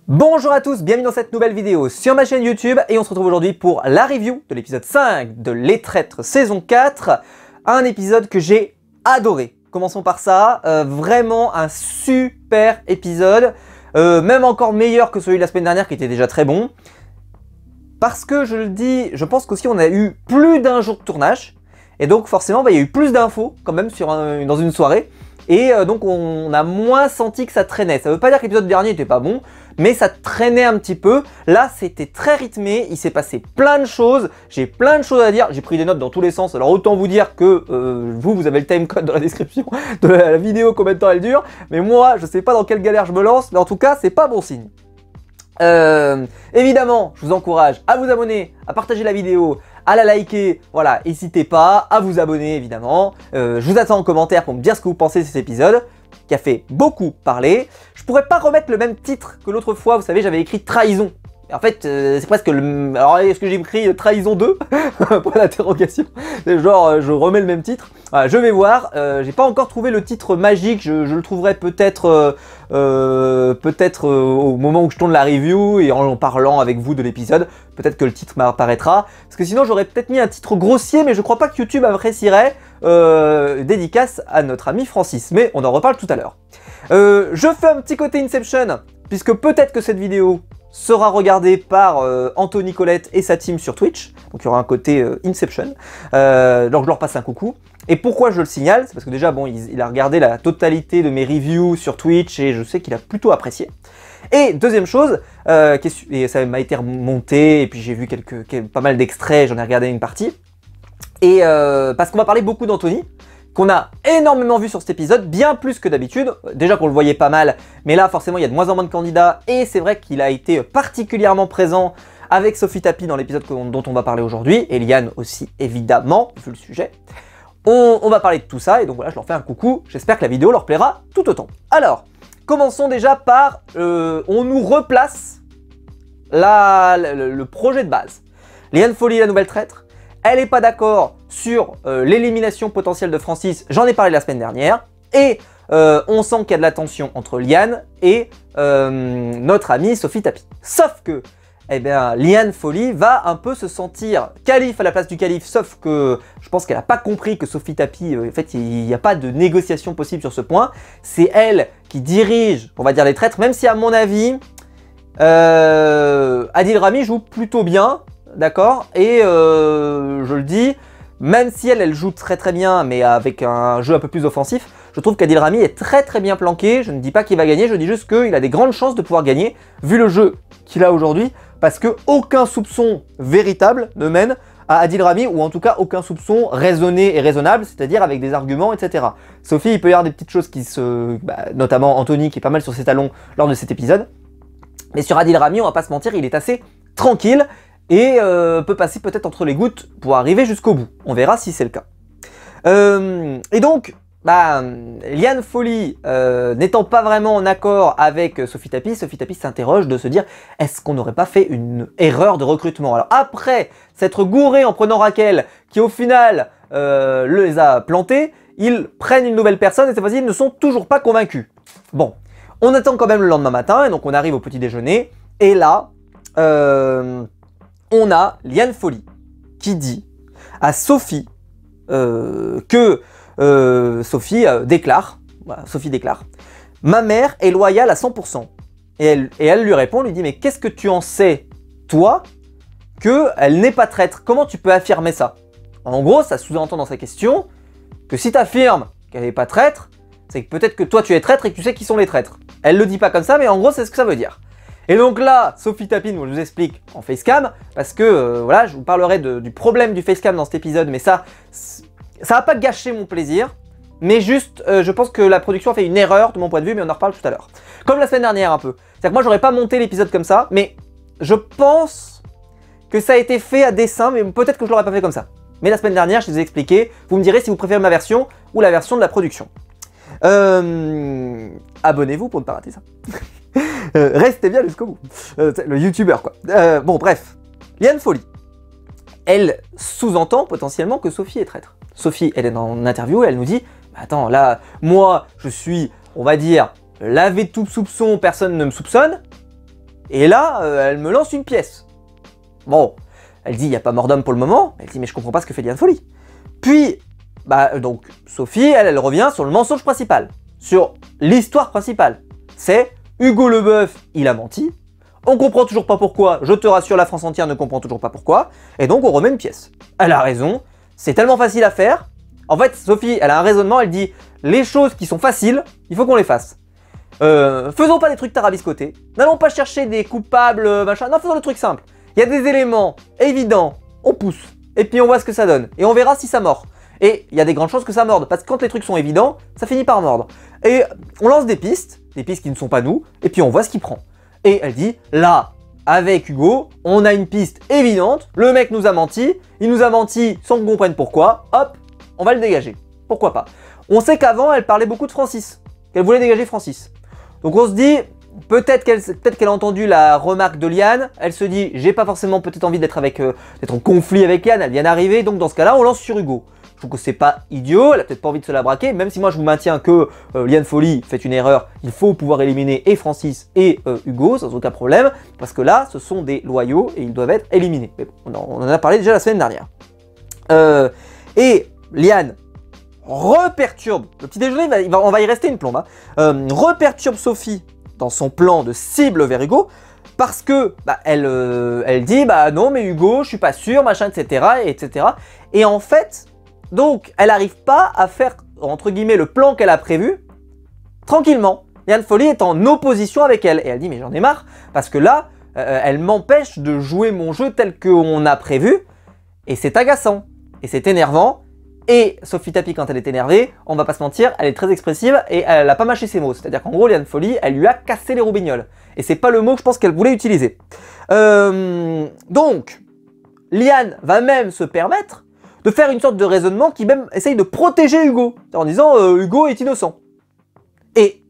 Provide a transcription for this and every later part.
Bonjour à tous, bienvenue dans cette nouvelle vidéo sur ma chaîne YouTube et on se retrouve aujourd'hui pour la review de l'épisode 5 de Les Traîtres saison 4, un épisode que j'ai adoré. Commençons par ça, vraiment un super épisode, même encore meilleur que celui de la semaine dernière qui était déjà très bon. Parce que je le dis, je pense qu'aussi on a eu plus d'un jour de tournage et donc forcément il y a eu plus d'infos quand même dans une soirée. Et donc on a moins senti que ça traînait. Ça veut pas dire que l'épisode dernier était pas bon, mais ça traînait un petit peu. Là c'était très rythmé, il s'est passé plein de choses, j'ai plein de choses à dire, j'ai pris des notes dans tous les sens. Alors autant vous dire que vous avez le timecode dans la description de la vidéo, combien de temps elle dure. Mais moi je sais pas dans quelle galère je me lance, mais en tout cas c'est pas bon signe. Évidemment, je vous encourage à vous abonner, à partager la vidéo, à la liker, voilà, n'hésitez pas à vous abonner évidemment. Je vous attends en commentaire pour me dire ce que vous pensez de cet épisode, qui a fait beaucoup parler. Je pourrais pas remettre le même titre que l'autre fois, vous savez, j'avais écrit Trahison. En fait, c'est presque le... Alors, est-ce que j'ai écrit Trahison 2 pour l'interrogation? Genre, je remets le même titre. Voilà, je vais voir. J'ai pas encore trouvé le titre magique. Je le trouverai peut-être au moment où je tourne la review et en parlant avec vous de l'épisode. Peut-être que le titre m'apparaîtra. Parce que sinon, j'aurais peut-être mis un titre grossier, mais je crois pas que YouTube apprécierait. Dédicace à notre ami Francis. Mais on en reparle tout à l'heure. Je fais un petit côté Inception, puisque peut-être que cette vidéo sera regardé par Anthony Colette et sa team sur Twitch. Donc il y aura un côté Inception. Donc je leur passe un coucou. Et pourquoi je le signale? C'est parce que déjà, bon, il a regardé la totalité de mes reviews sur Twitch et je sais qu'il a plutôt apprécié. Et deuxième chose, et ça m'a été remonté, et puis j'ai vu pas mal d'extraits, j'en ai regardé une partie. Et parce qu'on va parler beaucoup d'Anthony, qu'on a énormément vu sur cet épisode, bien plus que d'habitude. Déjà qu'on le voyait pas mal, mais là forcément il y a de moins en moins de candidats, et c'est vrai qu'il a été particulièrement présent avec Sophie Tapie dans l'épisode dont on va parler aujourd'hui, et Liane aussi évidemment, vu le sujet. On va parler de tout ça, et donc voilà, je leur fais un coucou, j'espère que la vidéo leur plaira tout autant. Alors, commençons déjà par, on nous replace le projet de base. Liane Folly, la nouvelle traître, elle n'est pas d'accord sur l'élimination potentielle de Francis, j'en ai parlé la semaine dernière, et on sent qu'il y a de la tension entre Liane et notre amie Sophie Tapie. Sauf que, eh bien, Liane Folly va un peu se sentir calife à la place du calife, sauf que je pense qu'elle n'a pas compris que Sophie Tapie, en fait, il n'y a pas de négociation possible sur ce point. C'est elle qui dirige, on va dire, les traîtres, même si à mon avis, Adil Rami joue plutôt bien. D'accord, et je le dis, même si elle joue très bien, mais avec un jeu un peu plus offensif, je trouve qu'Adil Rami est très bien planqué. Je ne dis pas qu'il va gagner, je dis juste qu'il a des grandes chances de pouvoir gagner, vu le jeu qu'il a aujourd'hui, parce que aucun soupçon véritable ne mène à Adil Rami, ou en tout cas aucun soupçon raisonné et raisonnable, c'est-à-dire avec des arguments, etc. Sophie, il peut y avoir des petites choses qui notamment Anthony qui est pas mal sur ses talons lors de cet épisode, mais sur Adil Rami, on va pas se mentir, il est assez tranquille, et peut passer peut-être entre les gouttes pour arriver jusqu'au bout. On verra si c'est le cas. Et donc, Liane Folly n'étant pas vraiment en accord avec Sophie Tapie s'interroge de se dire est-ce qu'on n'aurait pas fait une erreur de recrutement? Alors après s'être gouré en prenant Raquel, qui au final les a plantés, ils prennent une nouvelle personne et cette fois-ci ils ne sont toujours pas convaincus. Bon, on attend quand même le lendemain matin et donc on arrive au petit déjeuner et là... on a Liane Folly qui dit à Sophie que Sophie déclare, ma mère est loyale à 100%. Et elle lui répond, lui dit mais qu'est-ce que tu en sais, toi, qu'elle n'est pas traître? Comment tu peux affirmer ça? En gros, ça sous-entend dans sa question que si tu affirmes qu'elle n'est pas traître, c'est que peut-être que toi tu es traître et que tu sais qui sont les traîtres. Elle le dit pas comme ça, mais en gros c'est ce que ça veut dire. Et donc là, Sophie Tapie je vous explique en facecam, parce que voilà, je vous parlerai du problème du facecam dans cet épisode, mais ça va pas gâcher mon plaisir, mais juste, je pense que la production a fait une erreur de mon point de vue, mais on en reparle tout à l'heure. Comme la semaine dernière un peu. C'est-à-dire que moi j'aurais pas monté l'épisode comme ça, mais je pense que ça a été fait à dessein, mais peut-être que je l'aurais pas fait comme ça. Mais la semaine dernière, je les ai expliqué, vous me direz si vous préférez ma version ou la version de la production. Abonnez-vous pour ne pas rater ça. Restez bien jusqu'au bout. Le youtubeur quoi. Bon bref, Liane Folly, elle sous-entend potentiellement que Sophie est traître. Sophie, elle est en interview et elle nous dit attends là, moi je suis, on va dire, lavé de tout soupçon, personne ne me soupçonne. Et là, elle me lance une pièce. Bon, elle dit, il n'y a pas mort d'homme pour le moment. Elle dit, mais je comprends pas ce que fait Liane Folly. Puis, donc, Sophie, elle revient sur le mensonge principal. Sur l'histoire principale. C'est Hugo Leboeuf, il a menti. On comprend toujours pas pourquoi. Je te rassure, la France entière ne comprend toujours pas pourquoi. Et donc, on remet une pièce. Elle a raison. C'est tellement facile à faire. En fait, Sophie, elle a un raisonnement. Elle dit, les choses qui sont faciles, il faut qu'on les fasse. Faisons pas des trucs tarabiscotés. N'allons pas chercher des coupables, machin. Non, faisons des trucs simples. Il y a des éléments évidents, on pousse. Et puis on voit ce que ça donne. Et on verra si ça mord. Et il y a des grandes chances que ça morde. Parce que quand les trucs sont évidents, ça finit par mordre. Et on lance des pistes qui ne sont pas nous. Et puis on voit ce qu'il prend. Et elle dit, là, avec Hugo, on a une piste évidente. Le mec nous a menti. Il nous a menti sans qu'on comprenne pourquoi. Hop, on va le dégager. Pourquoi pas. On sait qu'avant, elle parlait beaucoup de Francis. Qu'elle voulait dégager Francis. Donc on se dit, peut-être qu'elle a entendu la remarque de Liane, elle se dit, j'ai pas forcément peut-être envie d'être en conflit avec Liane, elle vient d'arriver, donc dans ce cas-là, on lance sur Hugo. Je trouve que c'est pas idiot, elle a peut-être pas envie de se la braquer, même si moi je vous maintiens que Liane Folly fait une erreur, il faut pouvoir éliminer et Francis et Hugo, sans aucun problème, parce que là, ce sont des loyaux et ils doivent être éliminés. Mais bon, on en a parlé déjà la semaine dernière. Et Liane reperturbe, le petit déjeuner, on va y rester une plombe, reperturbe Sophie dans son plan de cible vers Hugo, parce que elle dit, non mais Hugo, je suis pas sûr, machin, etc. etc. Et en fait, donc, elle n'arrive pas à faire, entre guillemets, le plan qu'elle a prévu, tranquillement. Liane Folly est en opposition avec elle, et elle dit, mais j'en ai marre, parce que là, elle m'empêche de jouer mon jeu tel qu'on a prévu, et c'est agaçant, et c'est énervant. Et Sophie Tapie, quand elle est énervée, on va pas se mentir, elle est très expressive et elle a pas mâché ses mots. C'est-à-dire qu'en gros, Liane Folly, elle lui a cassé les roubignoles. Et c'est pas le mot que je pense qu'elle voulait utiliser. Donc, Liane va même se permettre de faire une sorte de raisonnement qui même essaye de protéger Hugo. En disant, Hugo est innocent. Et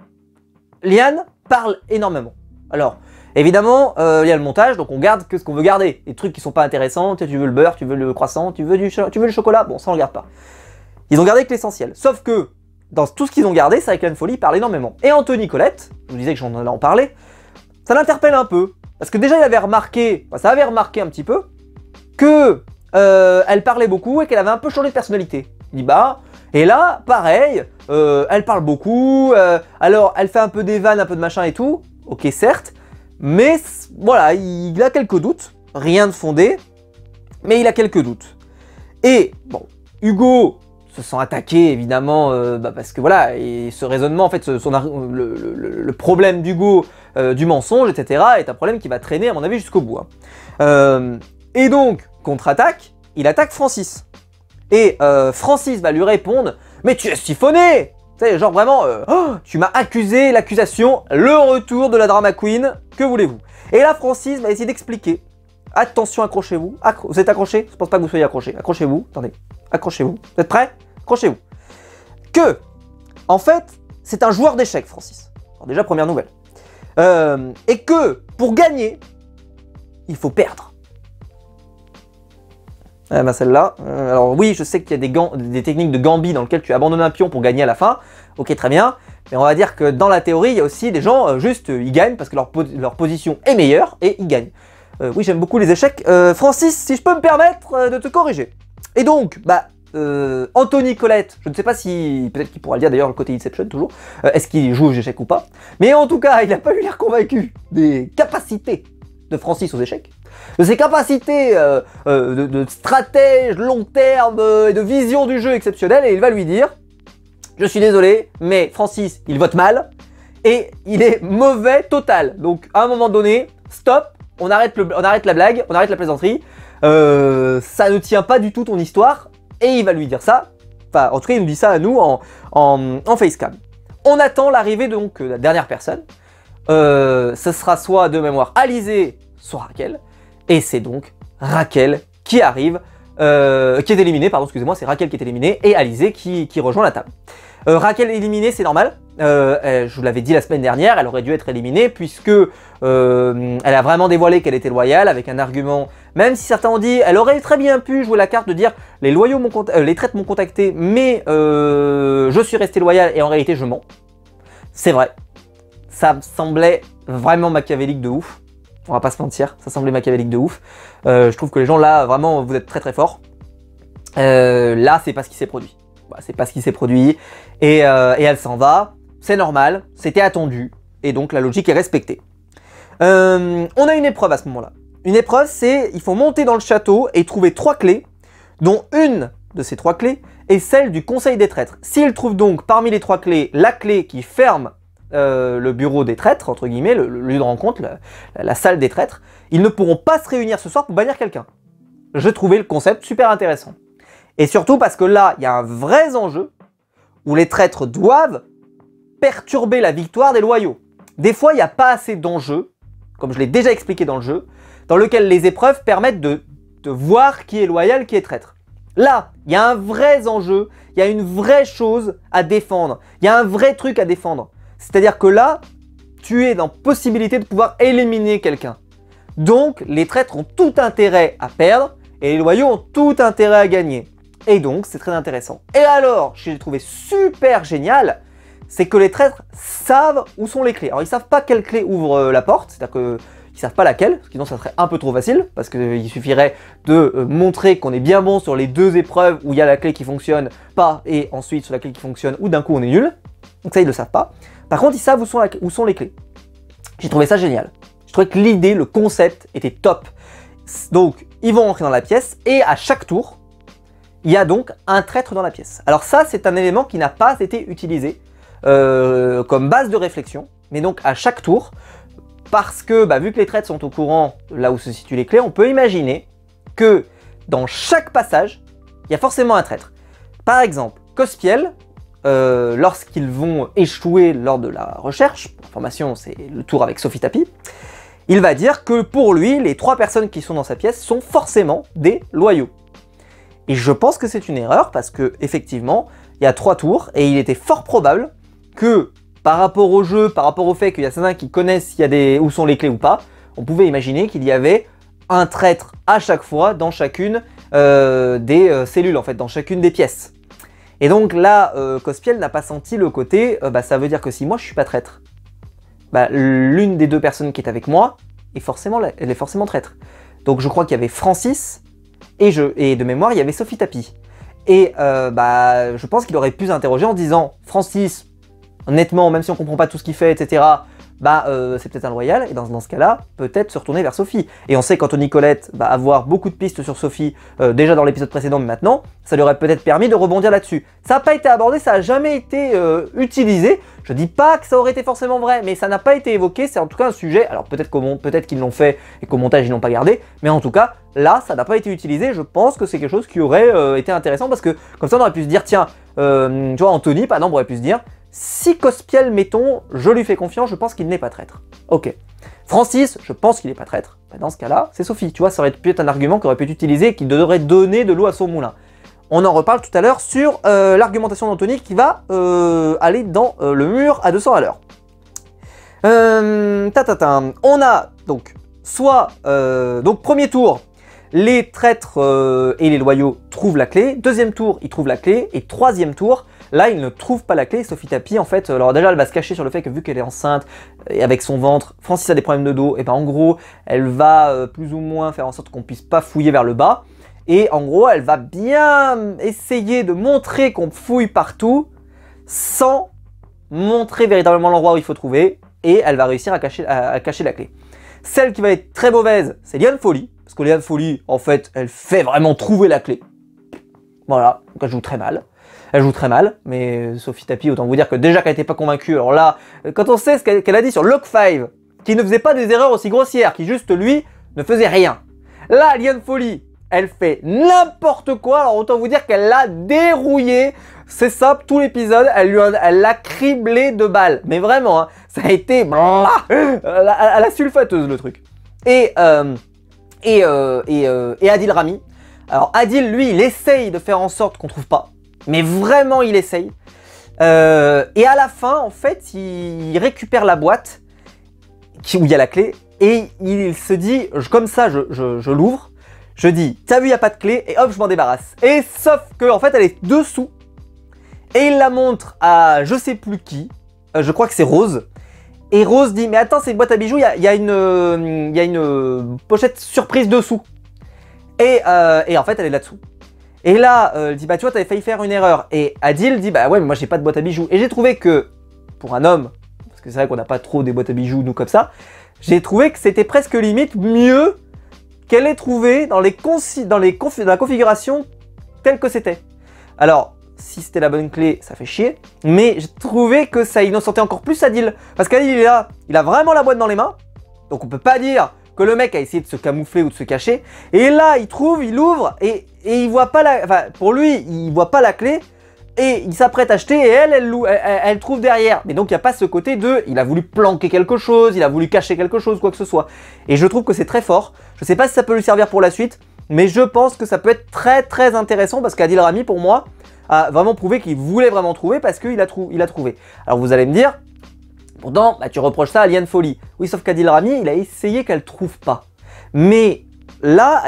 Liane parle énormément. Alors, évidemment, il y a le montage, donc on garde que ce qu'on veut garder. Les trucs qui sont pas intéressants, tu veux le beurre, tu veux le croissant, tu veux le chocolat, bon ça on le garde pas. Ils ont gardé que l'essentiel. Sauf que, dans tout ce qu'ils ont gardé, c'est avec Liane Folly, il parle énormément. Et Anthony Colette, je vous disais que j'en allais en parler, ça l'interpelle un peu. Parce que déjà il avait remarqué, ça avait remarqué un petit peu, que elle parlait beaucoup et qu'elle avait un peu changé de personnalité. Il dit et là, pareil, elle parle beaucoup, alors elle fait un peu des vannes, un peu de machin et tout, ok certes, mais voilà, il a quelques doutes, rien de fondé, mais il a quelques doutes. Et bon, Hugo se sent attaqué évidemment, parce que voilà, et ce raisonnement, en fait, le problème d'Hugo, du mensonge, etc., est un problème qui va traîner à mon avis jusqu'au bout. Et donc, contre-attaque, il attaque Francis. Et Francis va lui répondre, mais tu es siphonné! Tu sais, genre vraiment, tu m'as accusé, l'accusation, le retour de la drama queen, que voulez-vous? Et là, Francis va essayer d'expliquer. Attention, accrochez-vous. Vous êtes accrochés? Je pense pas que vous soyez accrochés. Accrochez-vous. Attendez. Accrochez-vous. Vous êtes prêts? Accrochez-vous. Que, en fait, c'est un joueur d'échecs, Francis. Alors déjà, première nouvelle. Et que, pour gagner, il faut perdre. Celle-là. Alors oui, je sais qu'il y a des techniques de gambit dans lesquelles tu abandonnes un pion pour gagner à la fin. Ok, très bien. Mais on va dire que dans la théorie, il y a aussi des gens, juste, ils gagnent parce que leur position est meilleure et ils gagnent. Oui, j'aime beaucoup les échecs. Francis, si je peux me permettre de te corriger. Et donc, Anthony Colette, je ne sais pas si, peut-être qu'il pourra le dire d'ailleurs, le côté Inception toujours, est-ce qu'il joue aux échecs ou pas. Mais en tout cas, il n'a pas eu l'air convaincu des capacités de Francis aux échecs, de ses capacités de stratège, long terme et de vision du jeu exceptionnelle, et il va lui dire, je suis désolé, mais Francis, il vote mal, et il est mauvais total. Donc à un moment donné, stop, on arrête la blague, on arrête la plaisanterie, ça ne tient pas du tout ton histoire, et il va lui dire ça, enfin en tout cas il nous dit ça à nous en facecam. On attend l'arrivée donc de la dernière personne, ce sera soit de mémoire Alizé, soit Raquel, et c'est donc Raquel qui arrive, qui est éliminée, pardon, excusez-moi, c'est Raquel qui est éliminée, et Alizé qui rejoint la table. Raquel éliminée, c'est normal, je vous l'avais dit la semaine dernière, elle aurait dû être éliminée, puisque elle a vraiment dévoilé qu'elle était loyale, avec un argument, même si certains ont dit, elle aurait très bien pu jouer la carte de dire, les traites m'ont contacté, mais je suis resté loyal, et en réalité je mens. C'est vrai, ça me semblait vraiment machiavélique de ouf. On va pas se mentir, ça semblait machiavélique de ouf. Je trouve que les gens là, vraiment, vous êtes très très forts. Là, c'est pas ce qui s'est produit. Voilà, c'est pas ce qui s'est produit. Et elle s'en va. C'est normal, c'était attendu. Et donc la logique est respectée. On a une épreuve à ce moment-là. Une épreuve, c'est il faut monter dans le château et trouver 3 clés, dont une de ces 3 clés est celle du Conseil des traîtres. S'il trouve donc parmi les 3 clés la clé qui ferme le bureau des traîtres, entre guillemets, le lieu de rencontre, la salle des traîtres, ils ne pourront pas se réunir ce soir pour bannir quelqu'un. Je trouvais le concept super intéressant. Et surtout parce que là, il y a un vrai enjeu où les traîtres doivent perturber la victoire des loyaux. Des fois, il n'y a pas assez d'enjeux, comme je l'ai déjà expliqué dans le jeu, dans lequel les épreuves permettent de voir qui est loyal, qui est traître. Là, il y a un vrai enjeu, il y a une vraie chose à défendre, il y a un vrai truc à défendre. C'est-à-dire que là, tu es dans possibilité de pouvoir éliminer quelqu'un. Donc, les traîtres ont tout intérêt à perdre et les loyaux ont tout intérêt à gagner. Et donc, c'est très intéressant. Et alors, je l'ai trouvé super génial, c'est que les traîtres savent où sont les clés. Alors, ils savent pas quelle clé ouvre la porte, c'est-à-dire qu'ils savent pas laquelle, sinon ça serait un peu trop facile, parce qu'il suffirait de montrer qu'on est bien bon sur les 2 épreuves où il y a la clé qui fonctionne pas, et ensuite sur la clé qui fonctionne, où d'un coup on est nul. Donc ça, ils le savent pas. Par contre, ils savent où sont les clés. J'ai trouvé ça génial. Je trouvais que l'idée, le concept était top. Donc, ils vont rentrer dans la pièce, et à chaque tour, il y a donc un traître dans la pièce. Alors ça, c'est un élément qui n'a pas été utilisé comme base de réflexion, mais donc à chaque tour, parce que vu que les traîtres sont au courant de là où se situent les clés, on peut imaginer que dans chaque passage, il y a forcément un traître. Par exemple, Cospiel, lorsqu'ils vont échouer lors de la recherche, information c'est le tour avec Sophie Tapie, il va dire que pour lui, les 3 personnes qui sont dans sa pièce sont forcément des loyaux. Et je pense que c'est une erreur parce que effectivement, il y a 3 tours et il était fort probable que par rapport au jeu, par rapport au fait qu'il y a certains qui connaissent où sont les clés ou pas, on pouvait imaginer qu'il y avait un traître à chaque fois dans chacune des cellules, en fait, dans chacune des pièces. Et donc là, Cospiel n'a pas senti le côté, ça veut dire que si moi je suis pas traître, l'une des 2 personnes qui est avec moi, elle est forcément traître. Donc je crois qu'il y avait Francis, et de mémoire, il y avait Sophie Tapie. Et je pense qu'il aurait pu s'interroger en disant, Francis, honnêtement, même si on comprend pas tout ce qu'il fait, etc., c'est peut-être un loyal, et dans ce cas-là, peut-être se retourner vers Sophie. Et on sait qu'Anthony Colette va avoir beaucoup de pistes sur Sophie, déjà dans l'épisode précédent, mais maintenant, ça lui aurait peut-être permis de rebondir là-dessus. Ça n'a pas été abordé, ça n'a jamais été utilisé. Je dis pas que ça aurait été forcément vrai, mais ça n'a pas été évoqué, c'est en tout cas un sujet, alors peut-être qu'ils l'ont fait et qu'au montage ils l'ont pas gardé, mais en tout cas, là, ça n'a pas été utilisé, je pense que c'est quelque chose qui aurait été intéressant, parce que comme ça on aurait pu se dire, tiens, tu vois, Anthony, par exemple, aurait pu se dire, si Cospiel, mettons, je lui fais confiance, je pense qu'il n'est pas traître. Ok. Francis, je pense qu'il n'est pas traître. Dans ce cas-là, c'est Sophie. Tu vois, ça aurait pu être un argument qui aurait pu être utilisé et qui devrait donner de l'eau à son moulin. On en reparle tout à l'heure sur l'argumentation d'Anthony qui va aller dans le mur à 200 à l'heure. On a donc soit... donc premier tour, les traîtres et les loyaux trouvent la clé. Deuxième tour, ils trouvent la clé. Et troisième tour, là, ils ne trouvent pas la clé. Sophie Tapie, en fait, alors déjà, elle va se cacher sur le fait que vu qu'elle est enceinte et avec son ventre, Francis a des problèmes de dos. Et ben en gros, elle va plus ou moins faire en sorte qu'on puisse pas fouiller vers le bas. Et en gros, elle va bien essayer de montrer qu'on fouille partout sans montrer véritablement l'endroit où il faut trouver. Et elle va réussir à cacher la clé. Celle qui va être très mauvaise, c'est Liane Folly. Parce que Liane Folly, en fait, elle fait vraiment trouver la clé. Voilà, donc elle joue très mal. Elle joue très mal, mais Sophie Tapie, autant vous dire que déjà qu'elle n'était pas convaincue, alors là, quand on sait ce qu'elle a dit sur Log5, qui ne faisait pas des erreurs aussi grossières, qui juste, lui, ne faisait rien. Là, Liane Folly, elle fait n'importe quoi, alors autant vous dire qu'elle l'a dérouillé. C'est ça, tout l'épisode, elle l'a criblé de balles. Mais vraiment, hein, ça a été à la sulfateuse, le truc. Et Adil Rami. Alors Adil, lui, il essaye de faire en sorte qu'on trouve pas. Mais vraiment, il essaye. Et à la fin, en fait, il récupère la boîte où il y a la clé. Et il se dit, comme ça, je l'ouvre. Je dis, t'as vu, il n'y a pas de clé. Et hop, je m'en débarrasse. Et sauf que, en fait, elle est dessous. Et il la montre à je sais plus qui. Je crois que c'est Rose. Et Rose dit, mais attends, c'est une boîte à bijoux, il y a une pochette surprise dessous. Et en fait, elle est là-dessous. Et là, elle dit, bah tu vois, t'avais failli faire une erreur. Et Adil dit, bah ouais, mais moi j'ai pas de boîte à bijoux. Et j'ai trouvé que, pour un homme, parce que c'est vrai qu'on n'a pas trop des boîtes à bijoux, nous, comme ça, j'ai trouvé que c'était presque limite mieux qu'elle ait trouvé dans la configuration telle que c'était. Alors, si c'était la bonne clé, ça fait chier, mais j'ai trouvé que ça innocentait encore plus Adil. Parce qu'Adil, il est là, il a vraiment la boîte dans les mains, donc on peut pas dire que le mec a essayé de se camoufler ou de se cacher. Et là, il trouve, il ouvre, et il voit pas la... Enfin, pour lui, il voit pas la clé, et il s'apprête à acheter, et elle trouve derrière. Mais donc, il n'y a pas ce côté de... Il a voulu planquer quelque chose, il a voulu cacher quelque chose, quoi que ce soit. Et je trouve que c'est très fort. Je sais pas si ça peut lui servir pour la suite, mais je pense que ça peut être très très intéressant, parce qu'Adil Rami, pour moi, a vraiment prouvé qu'il voulait vraiment trouver, parce qu'il a trouvé. Alors, vous allez me dire... Pourtant, bah, tu reproches ça à Liane Folly. Oui, sauf qu'Adil Rami, il a essayé qu'elle trouve pas. Mais là,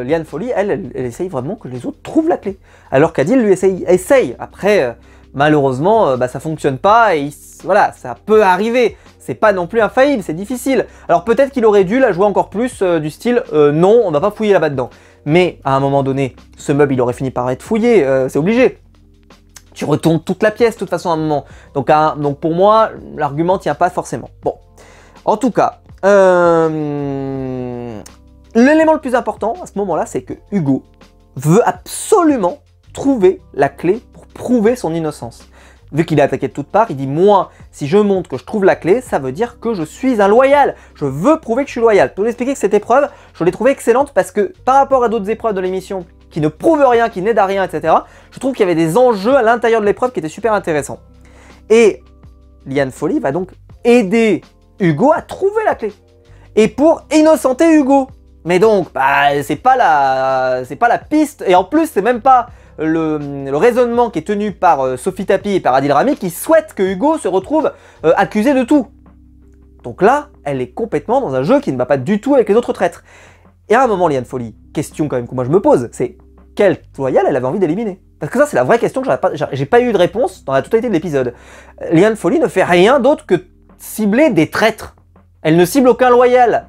Liane Folly, elle essaye vraiment que les autres trouvent la clé. Alors qu'Adil, lui, essaye. Après, malheureusement, bah, ça fonctionne pas et voilà, ça peut arriver. C'est pas non plus infaillible, c'est difficile. Alors peut-être qu'il aurait dû la jouer encore plus du style non, on va pas fouiller là-bas dedans. Mais à un moment donné, ce meuble, il aurait fini par être fouillé, c'est obligé. Tu retournes toute la pièce de toute façon à un moment. Donc pour moi, l'argument tient pas forcément. Bon, en tout cas, l'élément le plus important à ce moment-là, c'est que Hugo veut absolument trouver la clé pour prouver son innocence. Vu qu'il est attaqué de toutes parts, il dit « Moi, si je montre que je trouve la clé, ça veut dire que je suis un loyal. Je veux prouver que je suis loyal. » Pour vous expliquer que cette épreuve, je l'ai trouvée excellente parce que par rapport à d'autres épreuves de l'émission qui ne prouvent rien, qui n'aident à rien, etc., je trouve qu'il y avait des enjeux à l'intérieur de l'épreuve qui étaient super intéressants. Et Liane Folly va donc aider Hugo à trouver la clé. Et pour innocenter Hugo. Mais donc, bah, c'est pas la piste, et en plus, c'est même pas le raisonnement qui est tenu par Sophie Tapi et par Adil Rami qui souhaite que Hugo se retrouve accusé de tout. Donc là, elle est complètement dans un jeu qui ne va pas du tout avec les autres traîtres. Et à un moment, Liane Folly, question quand même que moi je me pose, c'est quel loyal elle avait envie d'éliminer? Parce que ça, c'est la vraie question que j'ai pas eu de réponse dans la totalité de l'épisode. Liane Folly ne fait rien d'autre que cibler des traîtres. Elle ne cible aucun loyal.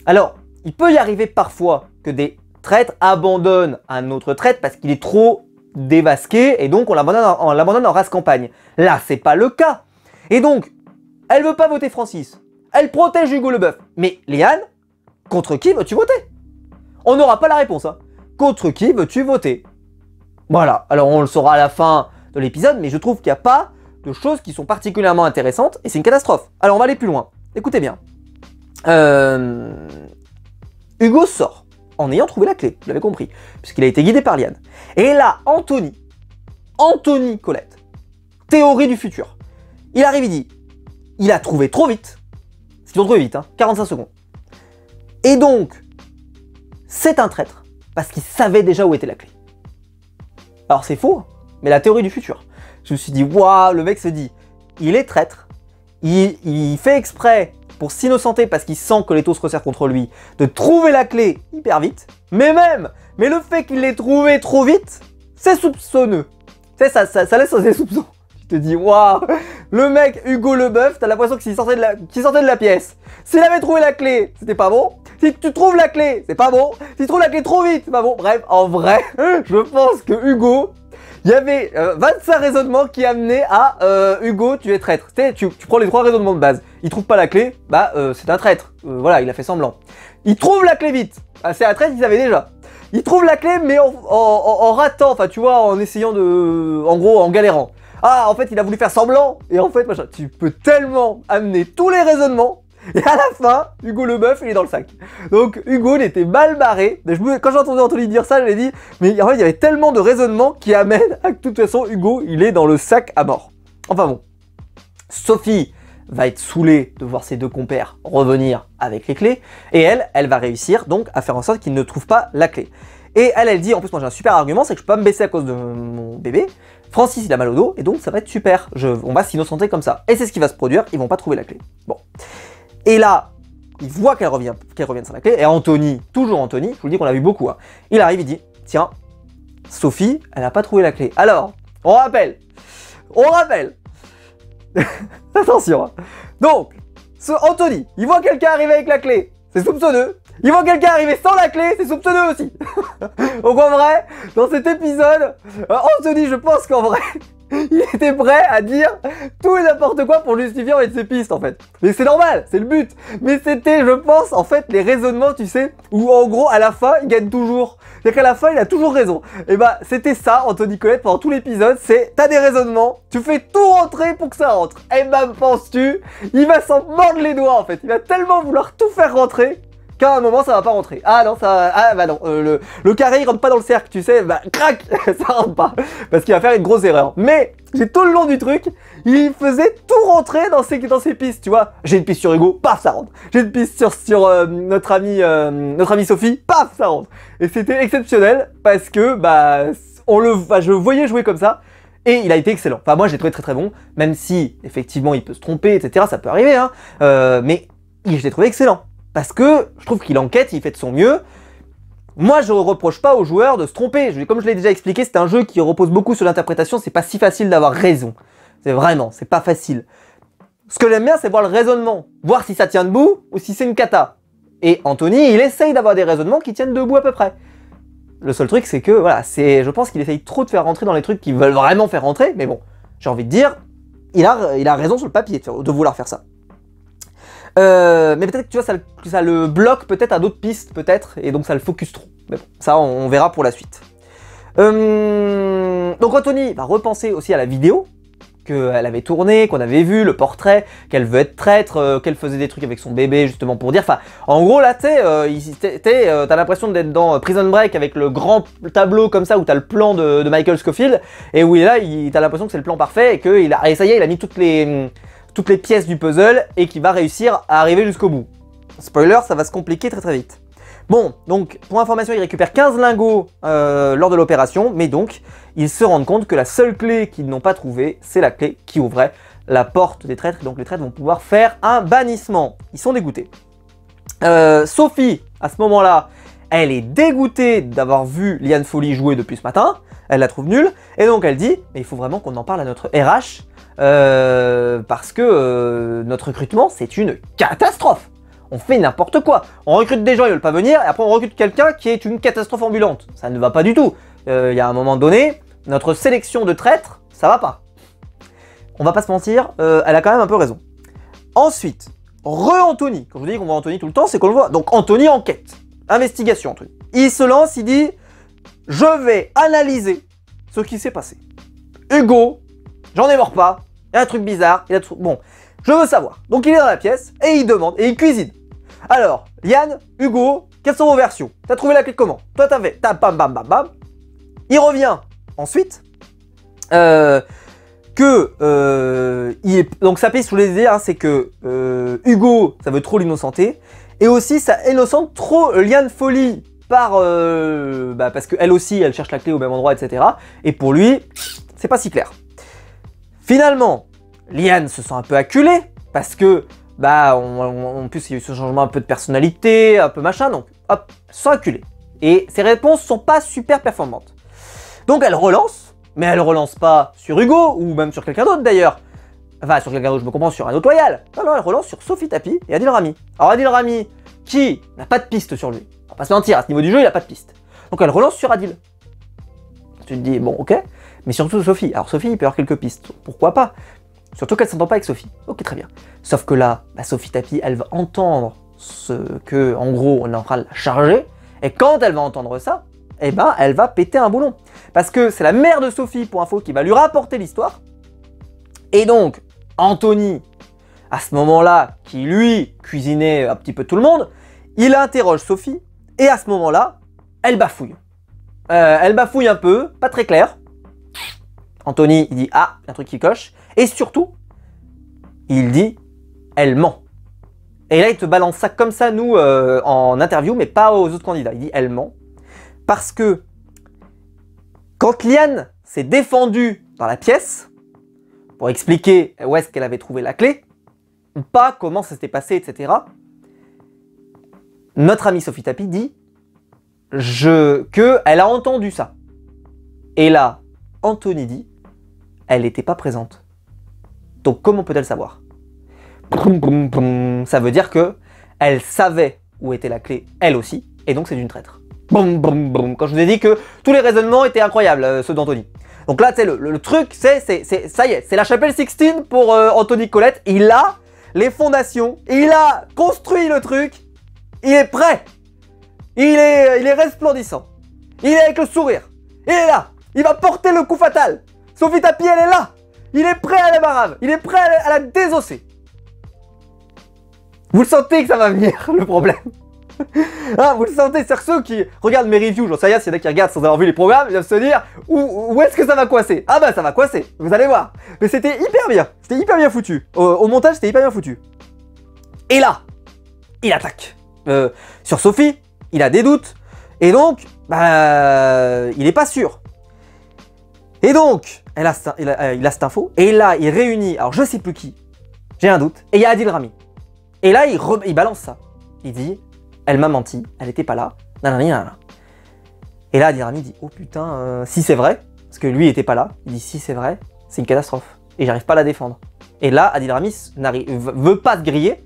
Alors, il peut y arriver parfois que des traîtres abandonnent un autre traître parce qu'il est trop dévasqué et donc on l'abandonne en race campagne. Là, c'est pas le cas. Et donc, elle veut pas voter Francis. Elle protège Hugo Leboeuf. Mais Liane, contre qui veux-tu voter? On n'aura pas la réponse, hein. Contre qui veux-tu voter? Voilà, alors on le saura à la fin de l'épisode, mais je trouve qu'il n'y a pas de choses qui sont particulièrement intéressantes, et c'est une catastrophe. Alors on va aller plus loin, écoutez bien. Hugo sort, en ayant trouvé la clé, vous l'avez compris, puisqu'il a été guidé par Liane. Et là, Anthony Colette, théorie du futur. Il arrive, il dit, il a trouvé trop vite, c'est qu'ils ont trouvé vite, hein, 45 secondes. Et donc, c'est un traître, parce qu'il savait déjà où était la clé. Alors c'est faux, mais la théorie du futur. Je me suis dit, waouh, le mec se dit, il est traître, il fait exprès pour s'innocenter parce qu'il sent que les taux se resserrent contre lui, de trouver la clé hyper vite, mais le fait qu'il l'ait trouvé trop vite, c'est soupçonneux. Tu sais, ça laisse des soupçons. Tu te dis, waouh, le mec Hugo Leboeuf, t'as l'impression qu'il sortait de la pièce. S'il avait trouvé la clé, c'était pas bon. Si tu trouves la clé, c'est pas bon. Si tu trouves la clé trop vite, c'est pas bon. Bref, en vrai, je pense que Hugo, il y avait 25 raisonnements qui amenaient à Hugo, tu es traître. Tu prends les 3 raisonnements de base. Il trouve pas la clé, bah c'est un traître. Voilà, il a fait semblant. Il trouve la clé vite. Ah, c'est un traître, ils avaient déjà. Il trouve la clé, mais en ratant, enfin tu vois, en essayant de... En gros, en galérant. Ah, en fait, il a voulu faire semblant. Et en fait, machin, tu peux tellement amener tous les raisonnements. Et à la fin, Hugo Leboeuf, il est dans le sac. Donc Hugo, il était mal barré. Quand j'ai entendu Anthony dire ça, je l'ai dit, mais en fait, il y avait tellement de raisonnements qui amènent à que de toute façon, Hugo, il est dans le sac à mort. Enfin bon. Sophie va être saoulée de voir ses 2 compères revenir avec les clés. Et elle va réussir donc à faire en sorte qu'il ne trouve pas la clé. Et elle dit, en plus, moi j'ai un super argument, c'est que je peux pas me baisser à cause de mon bébé. Francis, il a mal au dos, et donc ça va être super. On va s'innocenter comme ça. Et c'est ce qui va se produire, ils vont pas trouver la clé. Bon. Et là, il voit qu'elle revient sans la clé, et Anthony, toujours Anthony, je vous le dis qu'on l'a vu beaucoup, hein, il arrive, il dit, tiens, Sophie, elle n'a pas trouvé la clé. Alors, on rappelle, Attention. Hein. Donc, ce Anthony, il voit quelqu'un arriver avec la clé, c'est soupçonneux. Il voit quelqu'un arriver sans la clé, c'est soupçonneux aussi. Donc en vrai, dans cet épisode, Anthony, je pense qu'en vrai, il était prêt à dire tout et n'importe quoi pour justifier en fait ses pistes en fait. Mais c'est normal, c'est le but. Mais c'était, je pense, en fait, les raisonnements, tu sais, où en gros, à la fin, il gagne toujours. C'est-à-dire qu'à la fin, il a toujours raison. Et bah, c'était ça, Anthony Colette, pendant tout l'épisode, c'est, t'as des raisonnements, tu fais tout rentrer pour que ça rentre. Et bah, penses-tu, il va s'en mordre les doigts en fait. Il va tellement vouloir tout faire rentrer qu'à un moment ça va pas rentrer. Ah non, bah non, le carré il rentre pas dans le cercle, tu sais, bah crac, ça rentre pas. Parce qu'il va faire une grosse erreur. Mais, j'ai tout le long du truc, il faisait tout rentrer dans ses pistes, tu vois. J'ai une piste sur Hugo, paf, ça rentre. J'ai une piste sur notre amie Sophie, paf, ça rentre. Et c'était exceptionnel parce que, bah, je le voyais jouer comme ça. Et il a été excellent. Enfin, moi, je l'ai trouvé très très bon. Même si, effectivement, il peut se tromper, etc. Ça peut arriver, hein. Mais je l'ai trouvé excellent. Parce que je trouve qu'il enquête, il fait de son mieux. Moi, je ne reproche pas aux joueurs de se tromper. Comme je l'ai déjà expliqué, c'est un jeu qui repose beaucoup sur l'interprétation. C'est pas si facile d'avoir raison. C'est pas facile. Ce que j'aime bien, c'est voir le raisonnement. Voir si ça tient debout ou si c'est une cata. Et Anthony, il essaye d'avoir des raisonnements qui tiennent debout à peu près. Le seul truc, c'est que, voilà, je pense qu'il essaye trop de faire rentrer dans les trucs qu'ils veulent vraiment faire rentrer. Mais bon, j'ai envie de dire, il a raison sur le papier de vouloir faire ça. Mais peut-être que tu vois, ça le bloque peut-être à d'autres pistes, peut-être, et donc ça le focus trop. Mais bon, ça on verra pour la suite. Donc Anthony va repenser aussi à la vidéo qu'elle avait tournée, qu'on avait vu, le portrait, qu'elle veut être traître, qu'elle faisait des trucs avec son bébé justement pour dire. Enfin, en gros là, t'as l'impression d'être dans Prison Break avec le grand tableau comme ça où t'as le plan de Michael Scofield et où il est là, t'as l'impression que c'est le plan parfait et que ça y est, il a mis toutes les pièces du puzzle et qu'il va réussir à arriver jusqu'au bout. Spoiler, ça va se compliquer très très vite. Bon, donc pour information, il récupère 15 lingots lors de l'opération, mais donc ils se rendent compte que la seule clé qu'ils n'ont pas trouvée, c'est la clé qui ouvrait la porte des traîtres, et donc les traîtres vont pouvoir faire un bannissement. Ils sont dégoûtés. Sophie, à ce moment-là, elle est dégoûtée d'avoir vu Liane Folly jouer depuis ce matin, elle la trouve nulle, et donc elle dit, mais il faut vraiment qu'on en parle à notre RH, parce que notre recrutement, c'est une catastrophe. On fait n'importe quoi. On recrute des gens, ils veulent pas venir, et après on recrute quelqu'un qui est une catastrophe ambulante. Ça ne va pas du tout. Il y a un moment donné, notre sélection de traîtres, ça va pas. On va pas se mentir, elle a quand même un peu raison. Ensuite, Anthony. Quand je vous dis qu'on voit Anthony tout le temps, c'est qu'on le voit. Donc Anthony enquête. Investigation, Anthony. Il se lance, il dit, je vais analyser ce qui s'est passé. Hugo, j'en ai mort pas, il y a un truc bizarre, bon, je veux savoir. Donc il est dans la pièce, et il demande, et il cuisine. Alors, Liane, Hugo, quelles sont vos versions? T'as trouvé la clé comment? Toi t'as bam bam bam bam. Il revient ensuite, donc sa piste, je vous l'ai dit, hein, c'est que Hugo, ça veut trop l'innocenter, et aussi ça innocente trop Liane Folly, parce qu'elle aussi, elle cherche la clé au même endroit, etc. Et pour lui, c'est pas si clair. Finalement, Liane se sent un peu acculée, parce que, en plus, il y a eu ce changement un peu de personnalité, un peu machin, donc, hop, elle se sent acculée. Et ses réponses sont pas super performantes. Donc elle relance, mais elle relance pas sur Hugo, ou même sur quelqu'un d'autre d'ailleurs. Enfin, sur quelqu'un d'autre, je me comprends, sur un autre loyal. Non, elle relance sur Sophie Tapie et Adil Rami. Alors Adil Rami, qui n'a pas de piste sur lui. On va pas se mentir, à ce niveau du jeu, il a pas de piste. Donc elle relance sur Adil. Tu te dis, bon, ok, mais surtout Sophie. Alors Sophie, il peut y avoir quelques pistes, pourquoi pas? Surtout qu'elle s'entend pas avec Sophie. Ok, très bien. Sauf que là, Sophie Tapie, elle va entendre en gros, on est en train de la charger. Et quand elle va entendre ça, elle va péter un boulon. Parce que c'est la mère de Sophie, pour info, qui va lui rapporter l'histoire. Et donc, Anthony, à ce moment-là, qui lui cuisinait un petit peu tout le monde, il interroge Sophie. Et à ce moment-là, elle bafouille. Elle bafouille un peu, pas très clair. Anthony, il dit, ah, il y a un truc qui coche. Et surtout, il dit, elle ment. Et là, il te balance ça comme ça, nous, en interview, mais pas aux autres candidats. Il dit, elle ment. Parce que, quand Liane s'est défendue dans la pièce, pour expliquer où est-ce qu'elle avait trouvé la clé, pas comment ça s'était passé, etc., notre amie Sophie Tapie dit qu'elle a entendu ça. Et là, Anthony dit, elle n'était pas présente. Donc comment peut-elle savoir? Ça veut dire que elle savait où était la clé, elle aussi, et donc c'est une traître. Quand je vous ai dit que tous les raisonnements étaient incroyables, ceux d'Anthony. Donc là, tu sais, le truc, ça y est, c'est la chapelle Sixtine pour Anthony Colette. Il a les fondations, il a construit le truc, il est prêt. Il est resplendissant. Il est avec le sourire. Il est là. Il va porter le coup fatal. Sophie Tapie, elle est là. Il est prêt à la barave. Il est prêt à la désosser. Vous le sentez que ça va venir, le problème. Ah, vous le sentez, c'est ceux qui regardent mes reviews, j'en sais rien, s'il y en a qui regardent sans avoir vu les programmes, ils doivent se dire où est-ce que ça va coincer? Ah bah ça va coincer, vous allez voir. Mais c'était hyper bien foutu. Au montage, c'était hyper bien foutu. Et là, il attaque. Sur Sophie, il a des doutes, et donc, bah, il est pas sûr. Et donc, il a cette info, et là, il réunit, alors je sais plus qui, j'ai un doute, et il y a Adil Rami. Et là, il balance ça. Il dit, elle m'a menti, elle était pas là, nanana. Et là, Adil Rami dit, oh putain, si c'est vrai, parce que lui, il était pas là, il dit, si c'est vrai, c'est une catastrophe, et j'arrive pas à la défendre. Et là, Adil Rami veut pas se griller,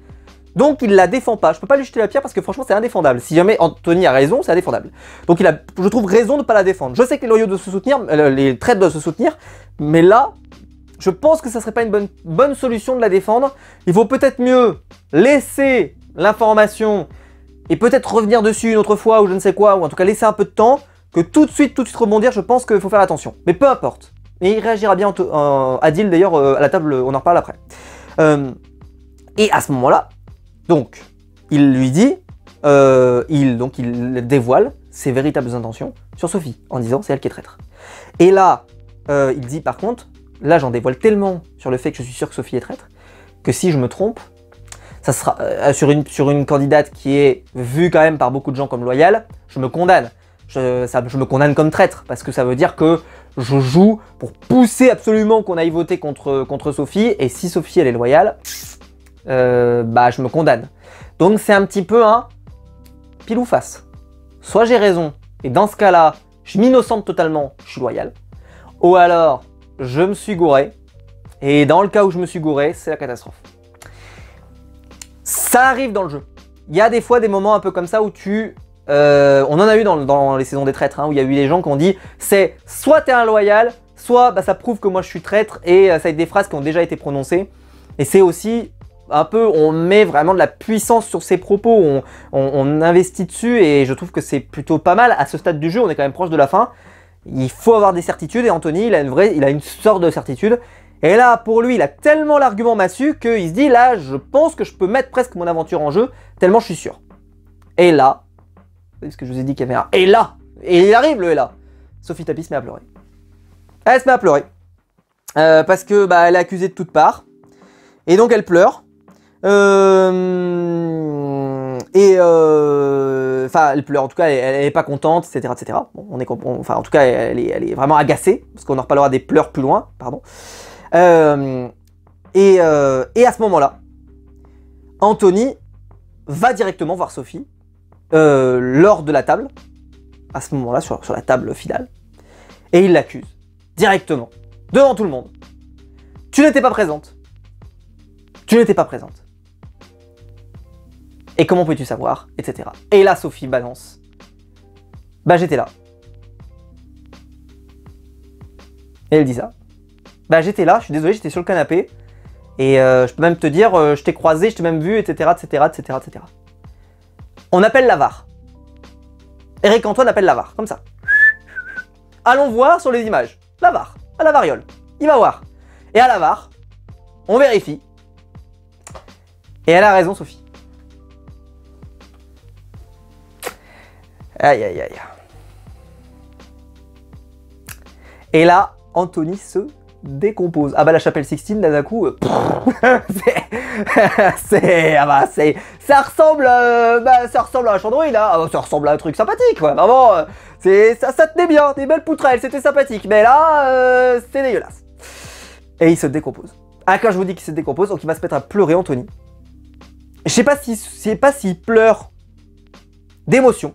donc il la défend pas. Je peux pas lui jeter la pierre parce que franchement, c'est indéfendable. Si jamais Anthony a raison, c'est indéfendable. Donc il a, je trouve, raison de pas la défendre. Je sais que les loyaux doivent se soutenir, les traites doivent se soutenir, mais là, je pense que ça serait pas une bonne solution de la défendre. Il vaut peut-être mieux laisser l'information et peut-être revenir dessus une autre fois ou je ne sais quoi, ou en tout cas laisser un peu de temps, que tout de suite rebondir. Je pense qu'il faut faire attention. Mais peu importe. Et il réagira bien, Adil d'ailleurs, à la table, on en reparle après. Et à ce moment-là, donc, il lui dit, il dévoile ses véritables intentions sur Sophie, en disant c'est elle qui est traître. Et là, il dit par contre, là j'en dévoile tellement sur le fait que je suis sûr que Sophie est traître, que si je me trompe, ça sera sur une candidate qui est vue quand même par beaucoup de gens comme loyale, je me condamne. Je me condamne comme traître, parce que ça veut dire que je joue pour pousser absolument qu'on aille voter contre Sophie, et si Sophie elle est loyale, bah je me condamne. Donc c'est un petit peu un pile ou face. Soit j'ai raison, et dans ce cas-là, je m'innocente totalement, je suis loyal. Ou alors, je me suis gouré, et dans le cas où je me suis gouré, c'est la catastrophe. Ça arrive dans le jeu. Il y a des fois des moments un peu comme ça où on en a eu dans les saisons des traîtres, hein, où il y a eu des gens qui ont dit c'est soit t'es un loyal, soit bah, ça prouve que moi je suis traître, et ça a été des phrases qui ont déjà été prononcées. Et c'est aussi un peu, on met vraiment de la puissance sur ses propos, on investit dessus, et je trouve que c'est plutôt pas mal. À ce stade du jeu, on est quand même proche de la fin. Il faut avoir des certitudes, et Anthony, il a une sorte de certitude. Et là, pour lui, il a tellement l'argument massu qu'il se dit, là, je pense que je peux mettre presque mon aventure en jeu, tellement je suis sûr. Et là, c'est ce que je vous ai dit qu'il y avait un et là, et il arrive le et là. Sophie Tapie se met à pleurer. Elle se met à pleurer. Parce que bah, elle est accusée de toutes parts. Et donc elle pleure. Enfin, elle pleure, en tout cas, elle est pas contente, etc., etc. Bon, enfin, en tout cas, elle est vraiment agacée, parce qu'on en reparlera des pleurs plus loin, pardon. Et à ce moment-là, Anthony va directement voir Sophie lors de la table, à ce moment-là, sur la table finale, et il l'accuse directement, devant tout le monde. Tu n'étais pas présente. Tu n'étais pas présente. Et comment peux-tu savoir, etc. Et là, Sophie balance. Bah, j'étais là. Et elle dit ça. Bah, j'étais là, je suis désolé, j'étais sur le canapé. Et je peux même te dire, je t'ai croisé, je t'ai même vu, etc., etc., etc., etc. On appelle la VAR. Eric Antoine appelle la VAR, comme ça. Allons voir sur les images. La VAR, à la variole. Il va voir. Et à la VAR, on vérifie. Et elle a raison, Sophie. Aïe, aïe, aïe. Et là, Anthony se décompose. Ah bah la chapelle Sixtine, d'un coup, ça ressemble à un chandrouille, là. Ah bah, ça ressemble à un truc sympathique, quoi. Vraiment, ça tenait bien, des belles poutrelles, c'était sympathique. Mais là, c'est dégueulasse. Et il se décompose. Ah, quand je vous dis qu'il se décompose, donc il va se mettre à pleurer, Anthony. Je sais pas s'il pleure d'émotion,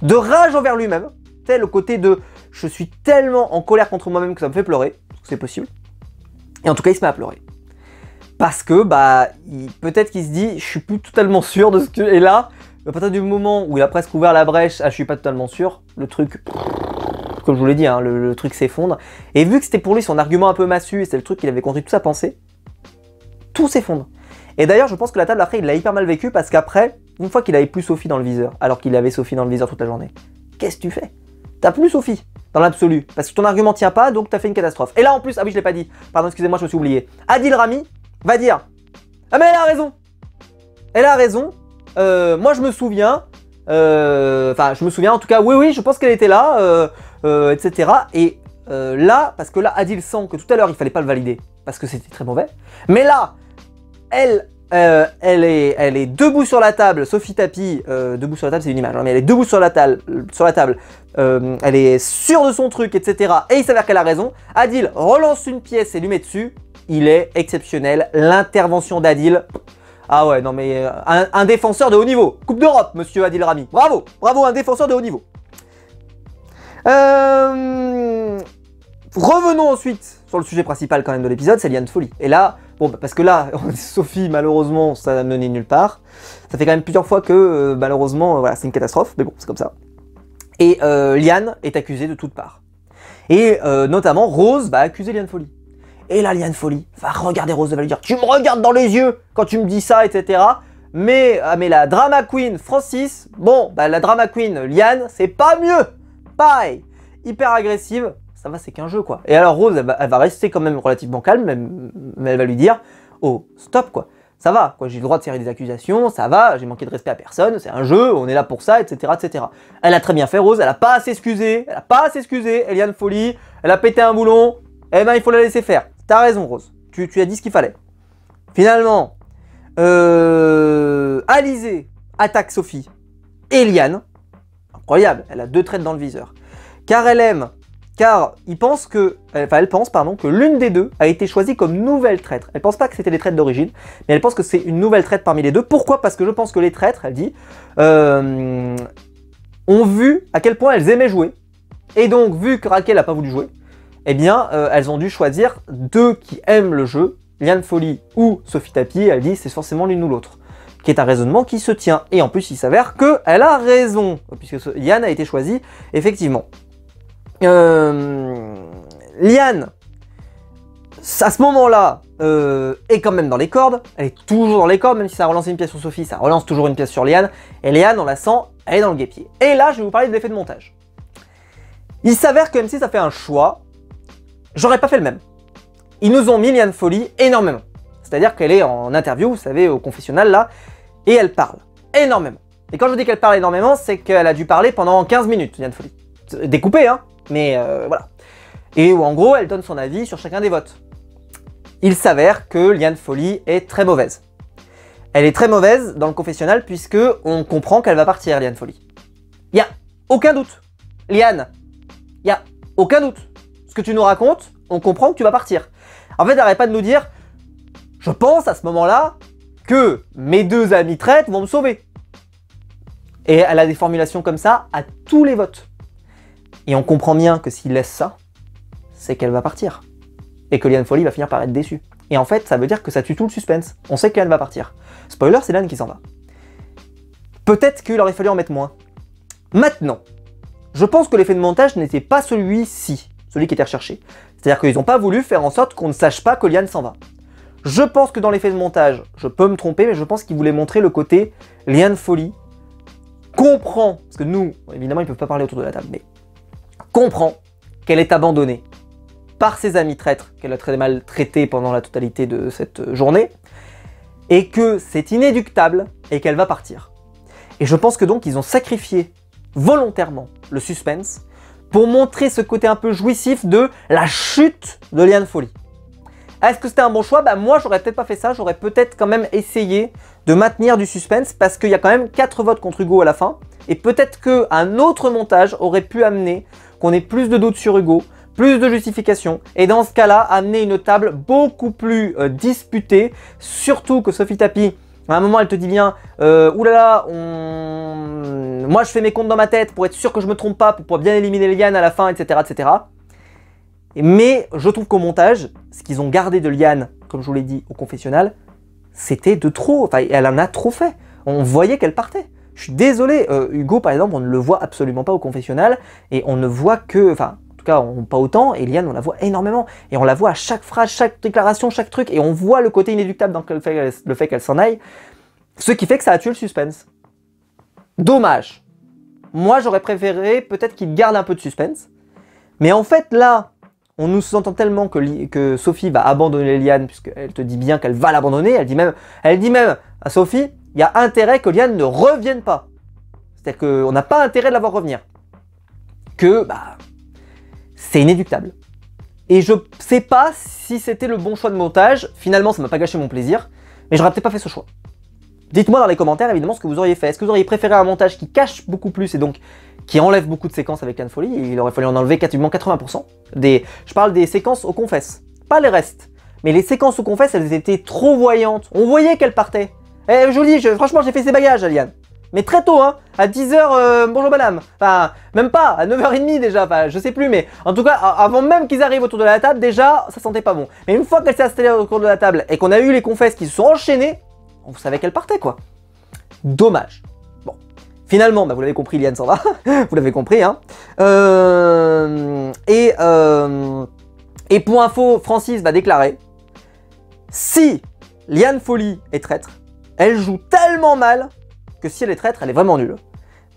de rage envers lui-même, c'est le côté de je suis tellement en colère contre moi-même que ça me fait pleurer, c'est possible. Et en tout cas, il se met à pleurer. Parce que, bah, peut-être qu'il se dit, je suis plus totalement sûr de ce que... Et là, à partir du moment où il a presque ouvert la brèche, ah, je suis pas totalement sûr, le truc... Comme je vous l'ai dit, hein, le truc s'effondre. Et vu que c'était pour lui son argument un peu massu, et c'est le truc qu'il avait construit toute sa pensée, tout s'effondre. Et d'ailleurs, je pense que la table, après, il l'a hyper mal vécu parce qu'après, une fois qu'il avait plus Sophie dans le viseur, alors qu'il avait Sophie dans le viseur toute la journée, qu'est-ce que tu fais? T'as plus Sophie, dans l'absolu, parce que ton argument tient pas, donc t'as fait une catastrophe. Et là, en plus, ah oui, je l'ai pas dit, pardon, excusez-moi, je me suis oublié. Adil Rami va dire, ah mais elle a raison. Elle a raison, moi je me souviens, enfin, je me souviens, en tout cas, oui, je pense qu'elle était là, etc. Et là, parce que là, Adil sent que tout à l'heure, il fallait pas le valider, parce que c'était très mauvais. Mais là, elle est debout sur la table, Sophie Tapi, debout sur la table c'est une image, hein, mais elle est debout sur la table, elle est sûre de son truc, etc. Et il s'avère qu'elle a raison. Adil relance une pièce et lui met dessus. Il est exceptionnel, l'intervention d'Adil. Ah ouais, non mais un défenseur de haut niveau. Coupe d'Europe, monsieur Adil Rami. Bravo, bravo, un défenseur de haut niveau. Revenons ensuite sur le sujet principal quand même de l'épisode, c'est Liane Folly. Et là, bon, parce que là, Sophie, malheureusement, ça n'a mené nulle part. Ça fait quand même plusieurs fois que, malheureusement, voilà, c'est une catastrophe, mais bon, c'est comme ça. Et Liane est accusée de toutes parts. Et notamment, Rose va accuser Liane Folly. Et là, Liane Folly va regarder Rose, va lui dire « Tu me regardes dans les yeux quand tu me dis ça, etc. » Mais la drama queen Francis, bon, bah la drama queen Liane, c'est pas mieux. Pareil, hyper agressive. Ça va, c'est qu'un jeu, quoi. Et alors Rose, elle va rester quand même relativement calme, mais elle va lui dire « Oh, stop, quoi. Ça va, quoi. J'ai le droit de faire des accusations, ça va, j'ai manqué de respect à personne, c'est un jeu, on est là pour ça, etc., etc. » Elle a très bien fait, Rose, elle a pas à s'excuser, Liane Folly, elle a pété un boulon, eh ben il faut la laisser faire. T'as raison, Rose, tu as dit ce qu'il fallait. Finalement, Alizée attaque Sophie et Liane. Incroyable, elle a 2 traites dans le viseur. Car elle pense que l'une des deux a été choisie comme nouvelle traître. Elle pense pas que c'était des traîtres d'origine, mais elle pense que c'est une nouvelle traître parmi les deux. Pourquoi? Parce que je pense que les traîtres, elle dit, ont vu à quel point elles aimaient jouer. Et donc, vu que Raquel n'a pas voulu jouer, eh bien, elles ont dû choisir 2 qui aiment le jeu, Liane Folly ou Sophie Tapi. Elle dit, c'est forcément l'une ou l'autre. Qui est un raisonnement qui se tient. Et en plus, il s'avère qu'elle a raison, puisque Liane a été choisie, effectivement. Liane, à ce moment-là, est quand même dans les cordes. Elle est toujours dans les cordes, même si ça a relancé une pièce sur Sophie, ça relance toujours une pièce sur Liane. Et Liane, on la sent, elle est dans le guêpier. Et là, je vais vous parler de l'effet de montage. Il s'avère que M6 a fait un choix. J'aurais pas fait le même. Ils nous ont mis Liane Folly énormément. C'est-à-dire qu'elle est en interview, vous savez, au confessionnal là, et elle parle énormément. Et quand je dis qu'elle parle énormément, c'est qu'elle a dû parler pendant 15 minutes, Liane Folly. Découpé, hein, mais voilà. Et où en gros, elle donne son avis sur chacun des votes. Il s'avère que Liane Folly est très mauvaise. Elle est très mauvaise dans le confessionnal puisque on comprend qu'elle va partir, Liane Folly. Il n'y a aucun doute. Liane, il n'y a aucun doute. Ce que tu nous racontes, on comprend que tu vas partir. En fait, elle n'arrête pas de nous dire, je pense à ce moment-là que mes 2 amis traîtres vont me sauver. Et elle a des formulations comme ça à tous les votes. Et on comprend bien que s'il laisse ça, c'est qu'elle va partir. Et que Liane Folly va finir par être déçue. Et en fait, ça veut dire que ça tue tout le suspense. On sait qu'elle va partir. Spoiler, c'est Liane qui s'en va. Peut-être qu'il aurait fallu en mettre moins. Maintenant, je pense que l'effet de montage n'était pas celui-ci, celui qui était recherché. C'est-à-dire qu'ils n'ont pas voulu faire en sorte qu'on ne sache pas que Liane s'en va. Je pense que dans l'effet de montage, je peux me tromper, mais je pense qu'ils voulaient montrer le côté Liane Folly comprend, parce que nous, évidemment, ils ne peuvent pas parler autour de la table, mais comprend qu'elle est abandonnée par ses amis traîtres, qu'elle a très mal traité pendant la totalité de cette journée, et que c'est inéluctable et qu'elle va partir. Et je pense que donc ils ont sacrifié volontairement le suspense pour montrer ce côté un peu jouissif de la chute de Liane Folly. Est-ce que c'était un bon choix? Bah moi j'aurais peut-être pas fait ça, j'aurais peut-être quand même essayé de maintenir du suspense parce qu'il y a quand même 4 votes contre Hugo à la fin, et peut-être qu'un autre montage aurait pu amener qu'on ait plus de doutes sur Hugo, plus de justification, et dans ce cas-là, amener une table beaucoup plus disputée, surtout que Sophie Tapi, à un moment elle te dit bien, oulala, moi je fais mes comptes dans ma tête pour être sûr que je me trompe pas, pour bien éliminer Liane à la fin, etc., etc. Mais je trouve qu'au montage, ce qu'ils ont gardé de Liane, comme je vous l'ai dit, au confessionnal, c'était de trop. Enfin, elle en a trop fait. On voyait qu'elle partait. Je suis désolé, Hugo par exemple, on ne le voit absolument pas au confessionnal, et on ne voit que, enfin, en tout cas, pas autant, et Liane, on la voit énormément, et on la voit à chaque phrase, chaque déclaration, chaque truc, et on voit le côté inéluctable dans le fait qu'elle s'en aille, ce qui fait que ça a tué le suspense. Dommage. Moi, j'aurais préféré peut-être qu'il garde un peu de suspense, mais en fait, là, on nous sous-entend tellement que Sophie va abandonner Liane, puisqu'elle te dit bien qu'elle va l'abandonner, elle dit même à Sophie, il y a intérêt que Liane ne revienne pas. C'est-à-dire qu'on n'a pas intérêt de la voir revenir. Que, c'est inéluctable. Et je sais pas si c'était le bon choix de montage. Finalement, ça m'a pas gâché mon plaisir. Mais j'aurais peut-être pas fait ce choix. Dites-moi dans les commentaires, évidemment, ce que vous auriez fait. Est-ce que vous auriez préféré un montage qui cache beaucoup plus et donc qui enlève beaucoup de séquences avec Liane Folly? Il aurait fallu en enlever quasiment 80%. Je parle des séquences au confesse. Pas les restes. Mais les séquences au confesse, elles étaient trop voyantes. On voyait qu'elle partait. Eh, je vous dis, franchement, j'ai fait ses bagages, Liane. Mais très tôt, hein, à 10h, bonjour madame. Enfin, même pas, à 9h30 déjà, enfin, je sais plus, mais en tout cas, avant même qu'ils arrivent autour de la table, déjà, ça sentait pas bon. Mais une fois qu'elle s'est installée autour de la table et qu'on a eu les confesses qui se sont enchaînées, on savait qu'elle partait, quoi. Dommage. Bon, finalement, vous l'avez compris, Liane s'en va. Vous l'avez compris, hein. Et pour info, Francis va déclarer, si Liane Folly est traître, elle joue tellement mal que si elle est traître, elle est vraiment nulle.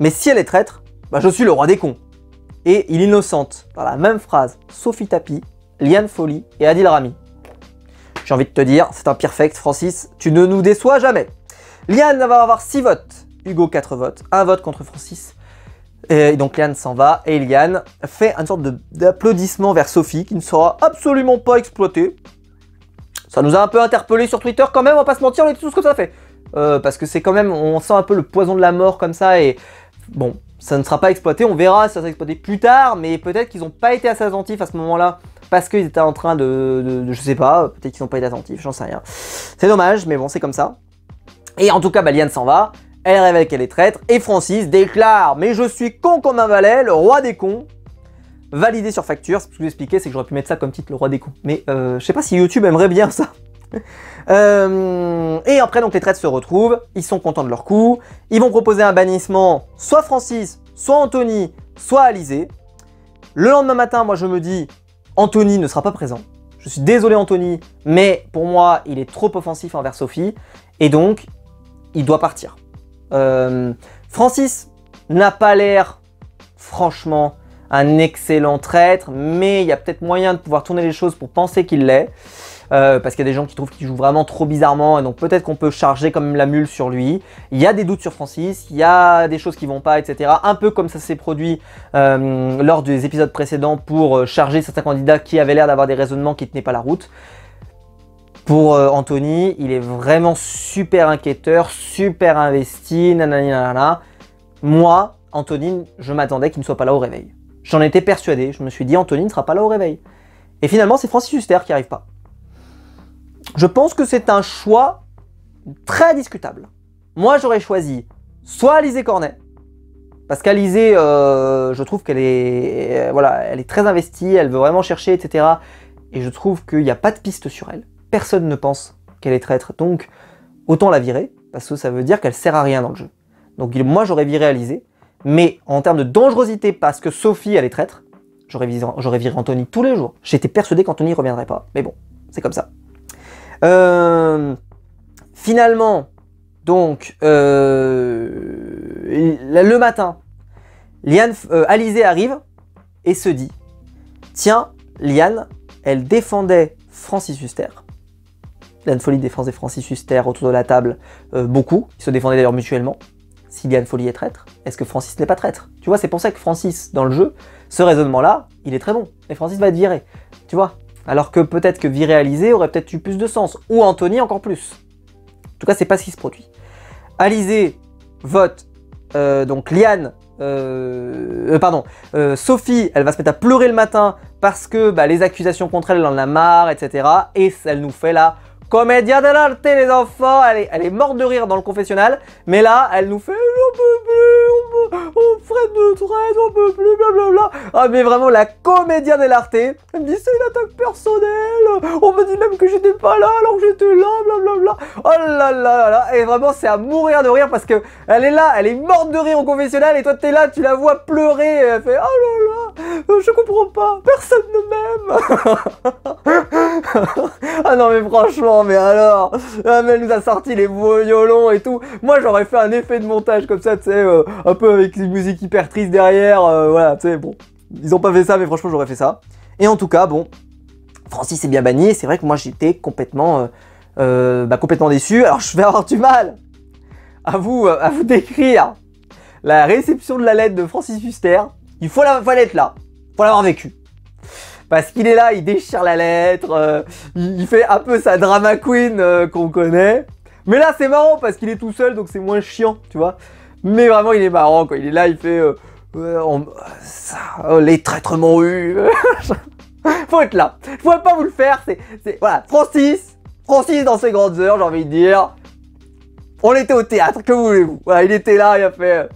Mais si elle est traître, je suis le roi des cons. Et il innocente, dans la même phrase, Sophie Tapie, Liane Folly et Adil Rami. J'ai envie de te dire, c'est un perfect, Francis, tu ne nous déçois jamais. Liane va avoir 6 votes, Hugo 4 votes, 1 vote contre Francis. Et donc Liane s'en va, et Liane fait une sorte d'applaudissement vers Sophie, qui ne sera absolument pas exploité. Ça nous a un peu interpellé sur Twitter quand même, on va pas se mentir, on est tous comme ça fait. Parce que c'est quand même, on sent un peu le poison de la mort comme ça, et bon, ça ne sera pas exploité, on verra si ça sera exploité plus tard, mais peut-être qu'ils n'ont pas été assez attentifs à ce moment-là, parce qu'ils étaient en train je sais pas, peut-être qu'ils n'ont pas été attentifs, j'en sais rien. C'est dommage, mais bon, c'est comme ça. Et en tout cas, Liane s'en va, elle révèle qu'elle est traître, et Francis déclare « Mais je suis con comme un valet, le roi des cons !» Validé sur facture, ce que je vous expliquais, c'est que j'aurais pu mettre ça comme titre, le roi des cons. Mais je sais pas si YouTube aimerait bien ça. Et après, donc les traîtres se retrouvent, ils sont contents de leur coup, ils vont proposer un bannissement, soit Francis, soit Anthony, soit Alizé. Le lendemain matin, moi je me dis, Anthony ne sera pas présent. Je suis désolé Anthony, mais pour moi, il est trop offensif envers Sophie, et donc, il doit partir. Francis n'a pas l'air, franchement, un excellent traître, mais il y a peut-être moyen de pouvoir tourner les choses pour penser qu'il l'est. Parce qu'il y a des gens qui trouvent qu'il joue vraiment trop bizarrement, et donc peut-être qu'on peut charger comme la mule sur lui. Il y a des doutes sur Francis, il y a des choses qui vont pas, etc. Un peu comme ça s'est produit lors des épisodes précédents pour charger certains candidats qui avaient l'air d'avoir des raisonnements qui tenaient pas la route. Pour Anthony, il est vraiment super inquiéteur, super investi, nanana. Moi, Anthony, je m'attendais qu'il ne soit pas là au réveil. J'en étais persuadé, je me suis dit Anthony ne sera pas là au réveil. Et finalement, c'est Francis Huster qui arrive pas. Je pense que c'est un choix très discutable. Moi, j'aurais choisi soit Alizé Cornet, parce qu'Alizé, je trouve qu'elle est, voilà, elle est très investie, elle veut vraiment chercher, etc. Et je trouve qu'il n'y a pas de piste sur elle. Personne ne pense qu'elle est traître, donc autant la virer, parce que ça veut dire qu'elle sert à rien dans le jeu. Donc moi, j'aurais viré Alizé, mais en termes de dangerosité, parce que Sophie, elle est traître, j'aurais viré Anthony tous les jours. J'étais persuadé qu'Anthony ne reviendrait pas, mais bon, c'est comme ça. Finalement, donc, le matin, Alizé arrive et se dit, tiens, Liane, elle défendait Francis Huster. Liane Folly défendait Francis Huster autour de la table beaucoup. Ils se défendaient d'ailleurs mutuellement. Si Liane Folly est traître, est-ce que Francis n'est pas traître? Tu vois, c'est pour ça que Francis, dans le jeu, ce raisonnement-là, il est très bon. Et Francis va être viré, tu vois. Alors que peut-être que virer Alizé aurait peut-être eu plus de sens. Ou Anthony encore plus. En tout cas, c'est pas ce qui se produit. Alizé vote, donc Liane, Sophie, elle va se mettre à pleurer le matin parce que les accusations contre elle, elle en a marre, etc. Et elle nous fait la comédia dell'arte, les enfants. Elle est morte de rire dans le confessionnal, mais là, elle nous fait on ferait de traite, on peut plus, blablabla. Ah mais vraiment la comédien dell'arte. Elle me dit c'est une attaque personnelle, on me dit même que j'étais pas là alors que j'étais là, blablabla. Oh là là là, et vraiment c'est à mourir de rire parce que elle est là, elle est morte de rire au confessionnal et toi t'es là, tu la vois pleurer et elle fait oh là là, je comprends pas, personne ne m'aime. Ah non mais franchement, mais alors, ah, mais elle nous a sorti les violons et tout. Moi j'aurais fait un effet de montage comme ça, tu sais, un peu avec une musique hyper triste derrière, voilà, tu sais, bon. Ils ont pas fait ça, mais franchement j'aurais fait ça. Et en tout cas, bon, Francis est bien banni, et c'est vrai que moi j'étais complètement, complètement déçu. Alors je vais avoir du mal à vous décrire la réception de la lettre de Francis Huster. Il faut être là, faut l'avoir vécu. Parce qu'il est là, il déchire la lettre, il fait un peu sa drama queen qu'on connaît. Mais là c'est marrant parce qu'il est tout seul, donc c'est moins chiant, tu vois. Mais vraiment il est marrant quand il est là, il fait les traîtres m'ont eu. Faut être là, je pourrais pas vous le faire, voilà, Francis dans ses grandes heures, j'ai envie de dire. On était au théâtre, que voulez-vous? Voilà, il était là, il a fait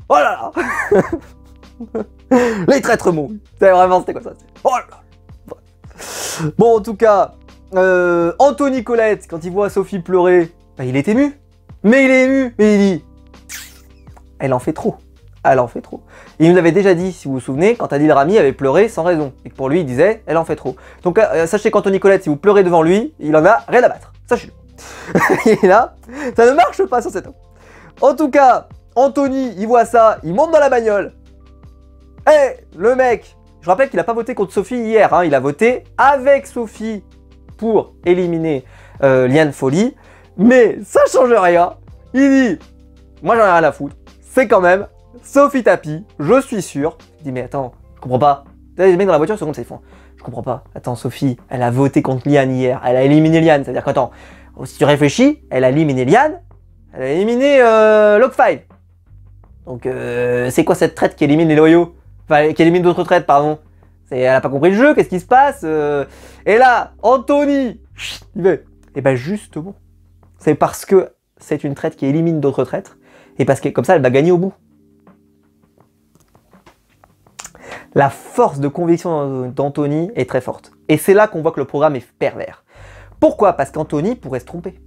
oh là là. Les traîtres m'ont eu. C'était quoi ça? Oh là là. Bon, en tout cas, Anthony Colette, quand il voit Sophie pleurer, il est ému. Mais il est ému, mais il dit elle en fait trop. Elle en fait trop. Il nous l'avait déjà dit, si vous vous souvenez, quand Adil Rami avait pleuré sans raison. Et que pour lui, il disait elle en fait trop. Donc sachez qu'Anthony Colette, si vous pleurez devant lui, il en a rien à battre. Sachez-le. Et là, ça ne marche pas sur cet homme. En tout cas, Anthony, il voit ça, il monte dans la bagnole. Le mec, je rappelle qu'il n'a pas voté contre Sophie hier, hein, il a voté avec Sophie pour éliminer Liane Folly, mais ça change rien. Il dit, moi j'en ai rien à foutre, c'est quand même Sophie Tapie, je suis sûr. Il dit, mais attends, je comprends pas. Les mecs dans la voiture se comptent, c'est fond. Je comprends pas. Attends, Sophie, elle a voté contre Liane hier, elle a éliminé Liane, c'est-à-dire qu'attends, si tu réfléchis, elle a éliminé Liane, elle a éliminé Log5. Donc c'est quoi cette traite qui élimine les loyaux? Enfin, qui élimine d'autres traites, pardon. Elle a pas compris le jeu, qu'est-ce qui se passe? Et là, Anthony, il veut. Et ben justement, c'est parce que c'est une traite qui élimine d'autres traîtres, et parce que comme ça, elle va gagner au bout. La force de conviction d'Anthony est très forte. Et c'est là qu'on voit que le programme est pervers. Pourquoi? Parce qu'Anthony pourrait se tromper.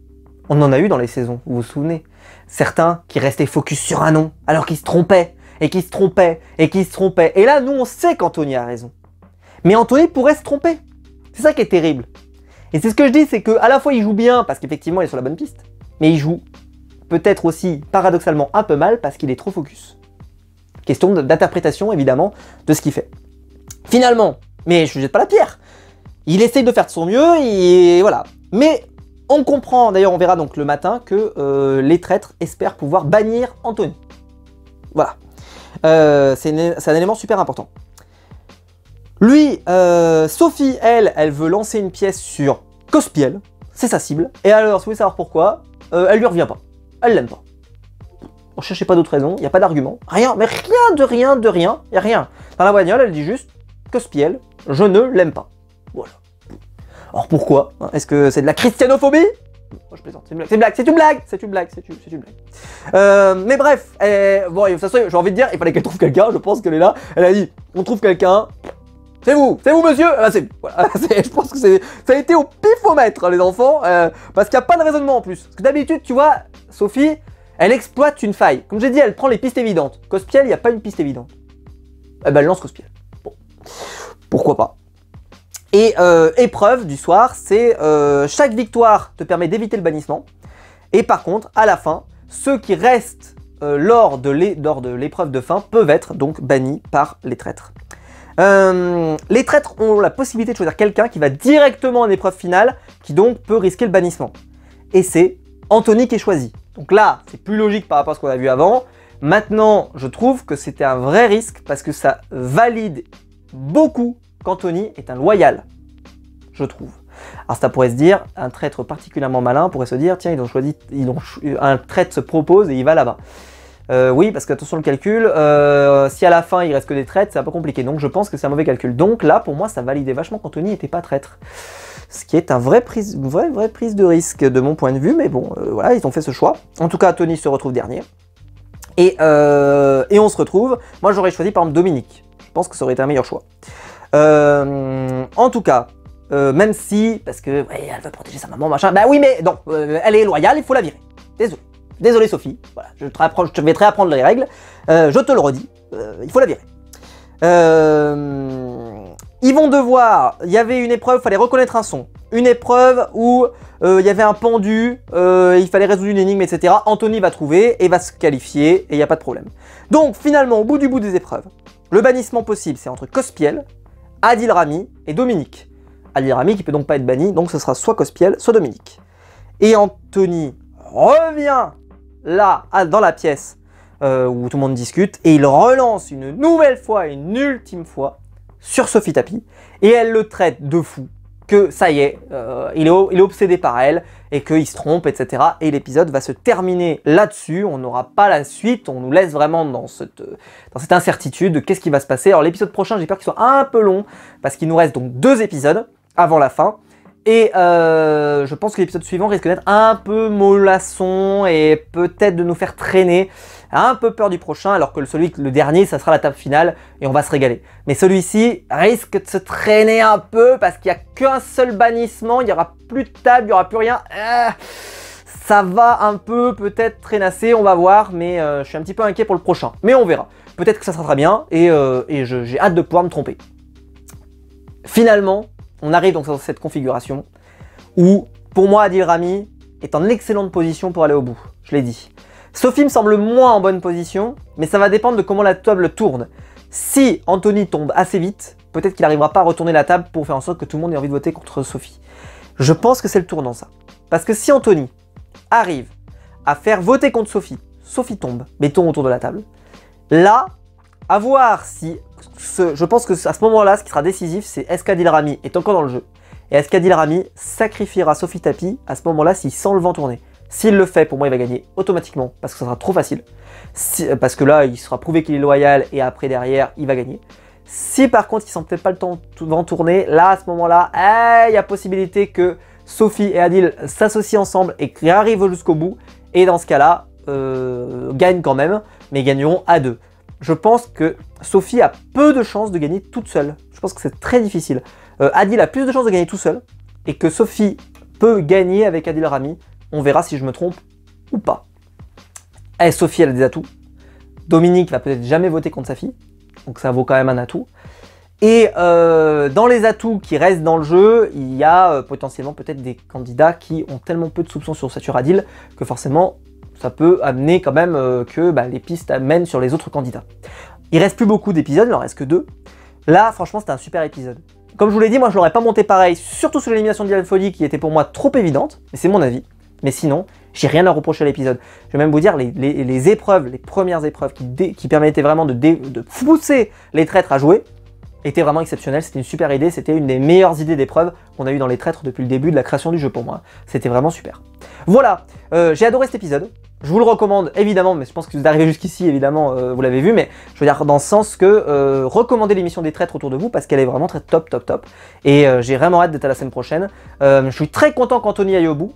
On en a eu dans les saisons, vous vous souvenez? Certains qui restaient focus sur un nom, alors qu'ils se trompaient. Et qui se trompait, et qui se trompait. Et là, nous, on sait qu'Anthony a raison. Mais Anthony pourrait se tromper. C'est ça qui est terrible. Et c'est ce que je dis, c'est qu'à la fois, il joue bien, parce qu'effectivement, il est sur la bonne piste. Mais il joue peut-être aussi, paradoxalement, un peu mal, parce qu'il est trop focus. Question d'interprétation, évidemment, de ce qu'il fait. Finalement, mais je ne jette pas la pierre. Il essaye de faire de son mieux, et voilà. Mais on comprend, d'ailleurs, on verra donc le matin, que les traîtres espèrent pouvoir bannir Anthony. Voilà. C'est un élément super important. Lui, Sophie, elle veut lancer une pièce sur Cospiel, c'est sa cible. Et alors, si vous voulez savoir pourquoi, elle lui revient pas. Elle l'aime pas. On cherchait pas d'autres raisons, il n'y a pas d'argument. Rien, mais rien, il n'y a rien. Dans la bagnole, elle dit juste Cospiel, je ne l'aime pas. Voilà. Alors pourquoi? Est-ce que c'est de la christianophobie? Moi je plaisante, c'est une blague. Mais bref, bon, de toute façon, j'ai envie de dire, il fallait qu'elle trouve quelqu'un, je pense qu'elle est là. Elle a dit, on trouve quelqu'un, c'est vous monsieur, c'est vous. Voilà, je pense que ça a été au pifomètre, les enfants, parce qu'il n'y a pas de raisonnement en plus. Parce que d'habitude, tu vois, Sophie, elle exploite une faille. Comme j'ai dit, elle prend les pistes évidentes. Cospiel, il n'y a pas une piste évidente. Eh ben, elle lance Cospiel. Bon, pourquoi pas. Et épreuve du soir, c'est chaque victoire te permet d'éviter le bannissement. Et par contre, à la fin, ceux qui restent lors de l'épreuve de fin peuvent être donc bannis par les traîtres. Les traîtres ont la possibilité de choisir quelqu'un qui va directement en épreuve finale, qui donc peut risquer le bannissement. Et c'est Anthony qui est choisi. Donc là, c'est plus logique par rapport à ce qu'on a vu avant. Maintenant, je trouve que c'était un vrai risque parce que ça valide beaucoup qu'Anthony est un loyal, je trouve. Alors ça pourrait se dire, un traître particulièrement malin pourrait se dire, tiens, un traître se propose et il va là-bas. Oui, parce qu'attention le calcul, si à la fin il reste que des traîtres, c'est un peu compliqué. Donc je pense que c'est un mauvais calcul. Donc là, pour moi, ça validait vachement qu'Anthony n'était pas traître. Ce qui est une vraie prise de risque de mon point de vue, mais bon, voilà, ils ont fait ce choix. En tout cas, Anthony se retrouve dernier. Et on se retrouve. Moi j'aurais choisi par exemple Dominique. Je pense que ça aurait été un meilleur choix. En tout cas, même si, parce que ouais, elle veut protéger sa maman, machin. Bah oui, mais non, elle est loyale, il faut la virer. Désolé. Désolé Sophie. Voilà, je vais te réapprendre les règles. Je te le redis, il faut la virer. Ils vont devoir. Il y avait une épreuve, il fallait reconnaître un son. Une épreuve où il y avait un pendu, il fallait résoudre une énigme, etc. Anthony va trouver et va se qualifier et il n'y a pas de problème. Donc finalement, au bout du bout des épreuves, le bannissement possible, c'est entre Cospiel, Adil Rami et Dominique. Adil Rami qui peut donc pas être banni, donc ce sera soit Cospiel, soit Dominique. Et Anthony revient là, dans la pièce où tout le monde discute, et il relance une nouvelle fois, une ultime fois, sur Sophie Tapie, et elle le traite de fou, que ça y est, il est obsédé par elle, et qu'il se trompe, etc. Et l'épisode va se terminer là-dessus, on n'aura pas la suite, on nous laisse vraiment dans cette incertitude de qu'est-ce qui va se passer. Alors l'épisode prochain, j'ai peur qu'il soit un peu long, parce qu'il nous reste donc 2 épisodes avant la fin, et je pense que l'épisode suivant risque d'être un peu mollasson, et peut-être de nous faire traîner. Un peu peur du prochain, alors que le dernier, ça sera la table finale, et on va se régaler. Mais celui-ci risque de se traîner un peu, parce qu'il n'y a qu'un seul bannissement, il n'y aura plus de table, il n'y aura plus rien. Ça va un peu peut-être traînasser, on va voir, mais je suis un petit peu inquiet pour le prochain. Mais on verra. Peut-être que ça sera très bien, et j'ai hâte de pouvoir me tromper. Finalement, on arrive donc dans cette configuration, où, pour moi, Adil Rami est en excellente position pour aller au bout. Je l'ai dit. Sophie me semble moins en bonne position, mais ça va dépendre de comment la table tourne. Si Anthony tombe assez vite, peut-être qu'il n'arrivera pas à retourner la table pour faire en sorte que tout le monde ait envie de voter contre Sophie. Je pense que c'est le tournant ça. Parce que si Anthony arrive à faire voter contre Sophie, Sophie tombe, mettons autour de la table, là, à voir si... je pense que à ce moment-là, ce qui sera décisif, c'est est-ce qu'Adil Rami est encore dans le jeu, et est-ce qu'Adil Rami sacrifiera Sophie Tapie à ce moment-là s'il sent le vent tourner. S'il le fait, pour moi, il va gagner automatiquement, parce que ça sera trop facile. Parce que là, il sera prouvé qu'il est loyal, et après, derrière, il va gagner. Si par contre, il sent peut-être pas le vent tourner, là, à ce moment-là, il y a possibilité que Sophie et Adil s'associent ensemble et arrivent jusqu'au bout. Et dans ce cas-là, gagnent quand même, mais gagneront à 2. Je pense que Sophie a peu de chances de gagner toute seule. Je pense que c'est très difficile. Adil a plus de chances de gagner tout seul, et que Sophie peut gagner avec Adil Rami. On verra si je me trompe ou pas. Et Sophie, elle a des atouts. Dominique va peut-être jamais voter contre sa fille, donc ça vaut quand même un atout. Et dans les atouts qui restent dans le jeu, il y a potentiellement peut-être des candidats qui ont tellement peu de soupçons sur Adil que forcément ça peut amener quand même que les pistes mènent sur les autres candidats. Il reste plus beaucoup d'épisodes, il en reste que 2. Là, franchement, c'était un super épisode. Comme je vous l'ai dit, moi je l'aurais pas monté pareil, surtout sur l'élimination de Dylan Folly qui était pour moi trop évidente, mais c'est mon avis. Mais sinon, j'ai rien à reprocher à l'épisode. Je vais même vous dire, les épreuves, les premières épreuves qui permettaient vraiment de pousser les traîtres à jouer, étaient vraiment exceptionnelles. C'était une super idée, c'était une des meilleures idées d'épreuves qu'on a eu dans les traîtres depuis le début de la création du jeu pour moi. C'était vraiment super. Voilà, j'ai adoré cet épisode. Je vous le recommande évidemment, mais je pense que vous arrivez jusqu'ici, évidemment, vous l'avez vu, mais je veux dire dans le sens que recommandez l'émission des traîtres autour de vous parce qu'elle est vraiment très top. Et j'ai vraiment hâte d'être à la semaine prochaine. Je suis très content qu'Anthony aille au bout.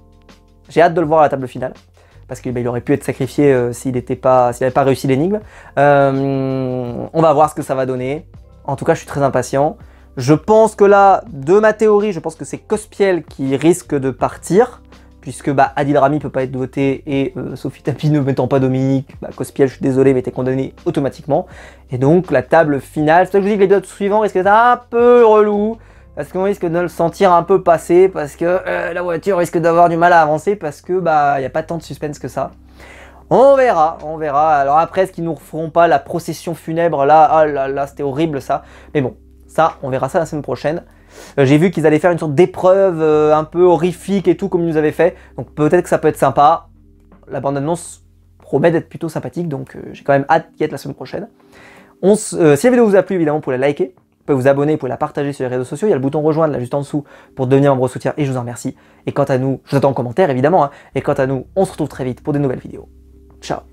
J'ai hâte de le voir à la table finale, parce qu'il aurait pu être sacrifié s'il n'avait pas réussi l'énigme. On va voir ce que ça va donner. En tout cas, je suis très impatient. Je pense que là, de ma théorie, je pense que c'est Cospiel qui risque de partir, puisque Adil Rami peut pas être voté et Sophie Tapie ne mettant pas Dominique, Cospiel, je suis désolé, mais était condamné automatiquement. Et donc la table finale, c'est pour ça que je vous dis que l'épisode suivant risque d'être un peu relou, parce qu'on risque de le sentir un peu passer, parce que la voiture risque d'avoir du mal à avancer, parce que il n'y a pas tant de suspense que ça. On verra, on verra. Alors après, est-ce qu'ils nous referont pas la procession funèbre là? Ah là là, c'était horrible ça. Mais bon, ça, on verra ça la semaine prochaine. J'ai vu qu'ils allaient faire une sorte d'épreuve un peu horrifique et tout, comme ils nous avaient fait. Donc peut-être que ça peut être sympa. La bande-annonce promet d'être plutôt sympathique, donc j'ai quand même hâte d'y être la semaine prochaine. Si la vidéo vous a plu, évidemment, vous pouvez la liker. Vous pouvez vous abonner, vous pouvez la partager sur les réseaux sociaux. Il y a le bouton rejoindre là juste en dessous pour devenir membre soutien et je vous en remercie. Et quant à nous, je vous attends en commentaire évidemment. Et quant à nous, on se retrouve très vite pour de nouvelles vidéos. Ciao.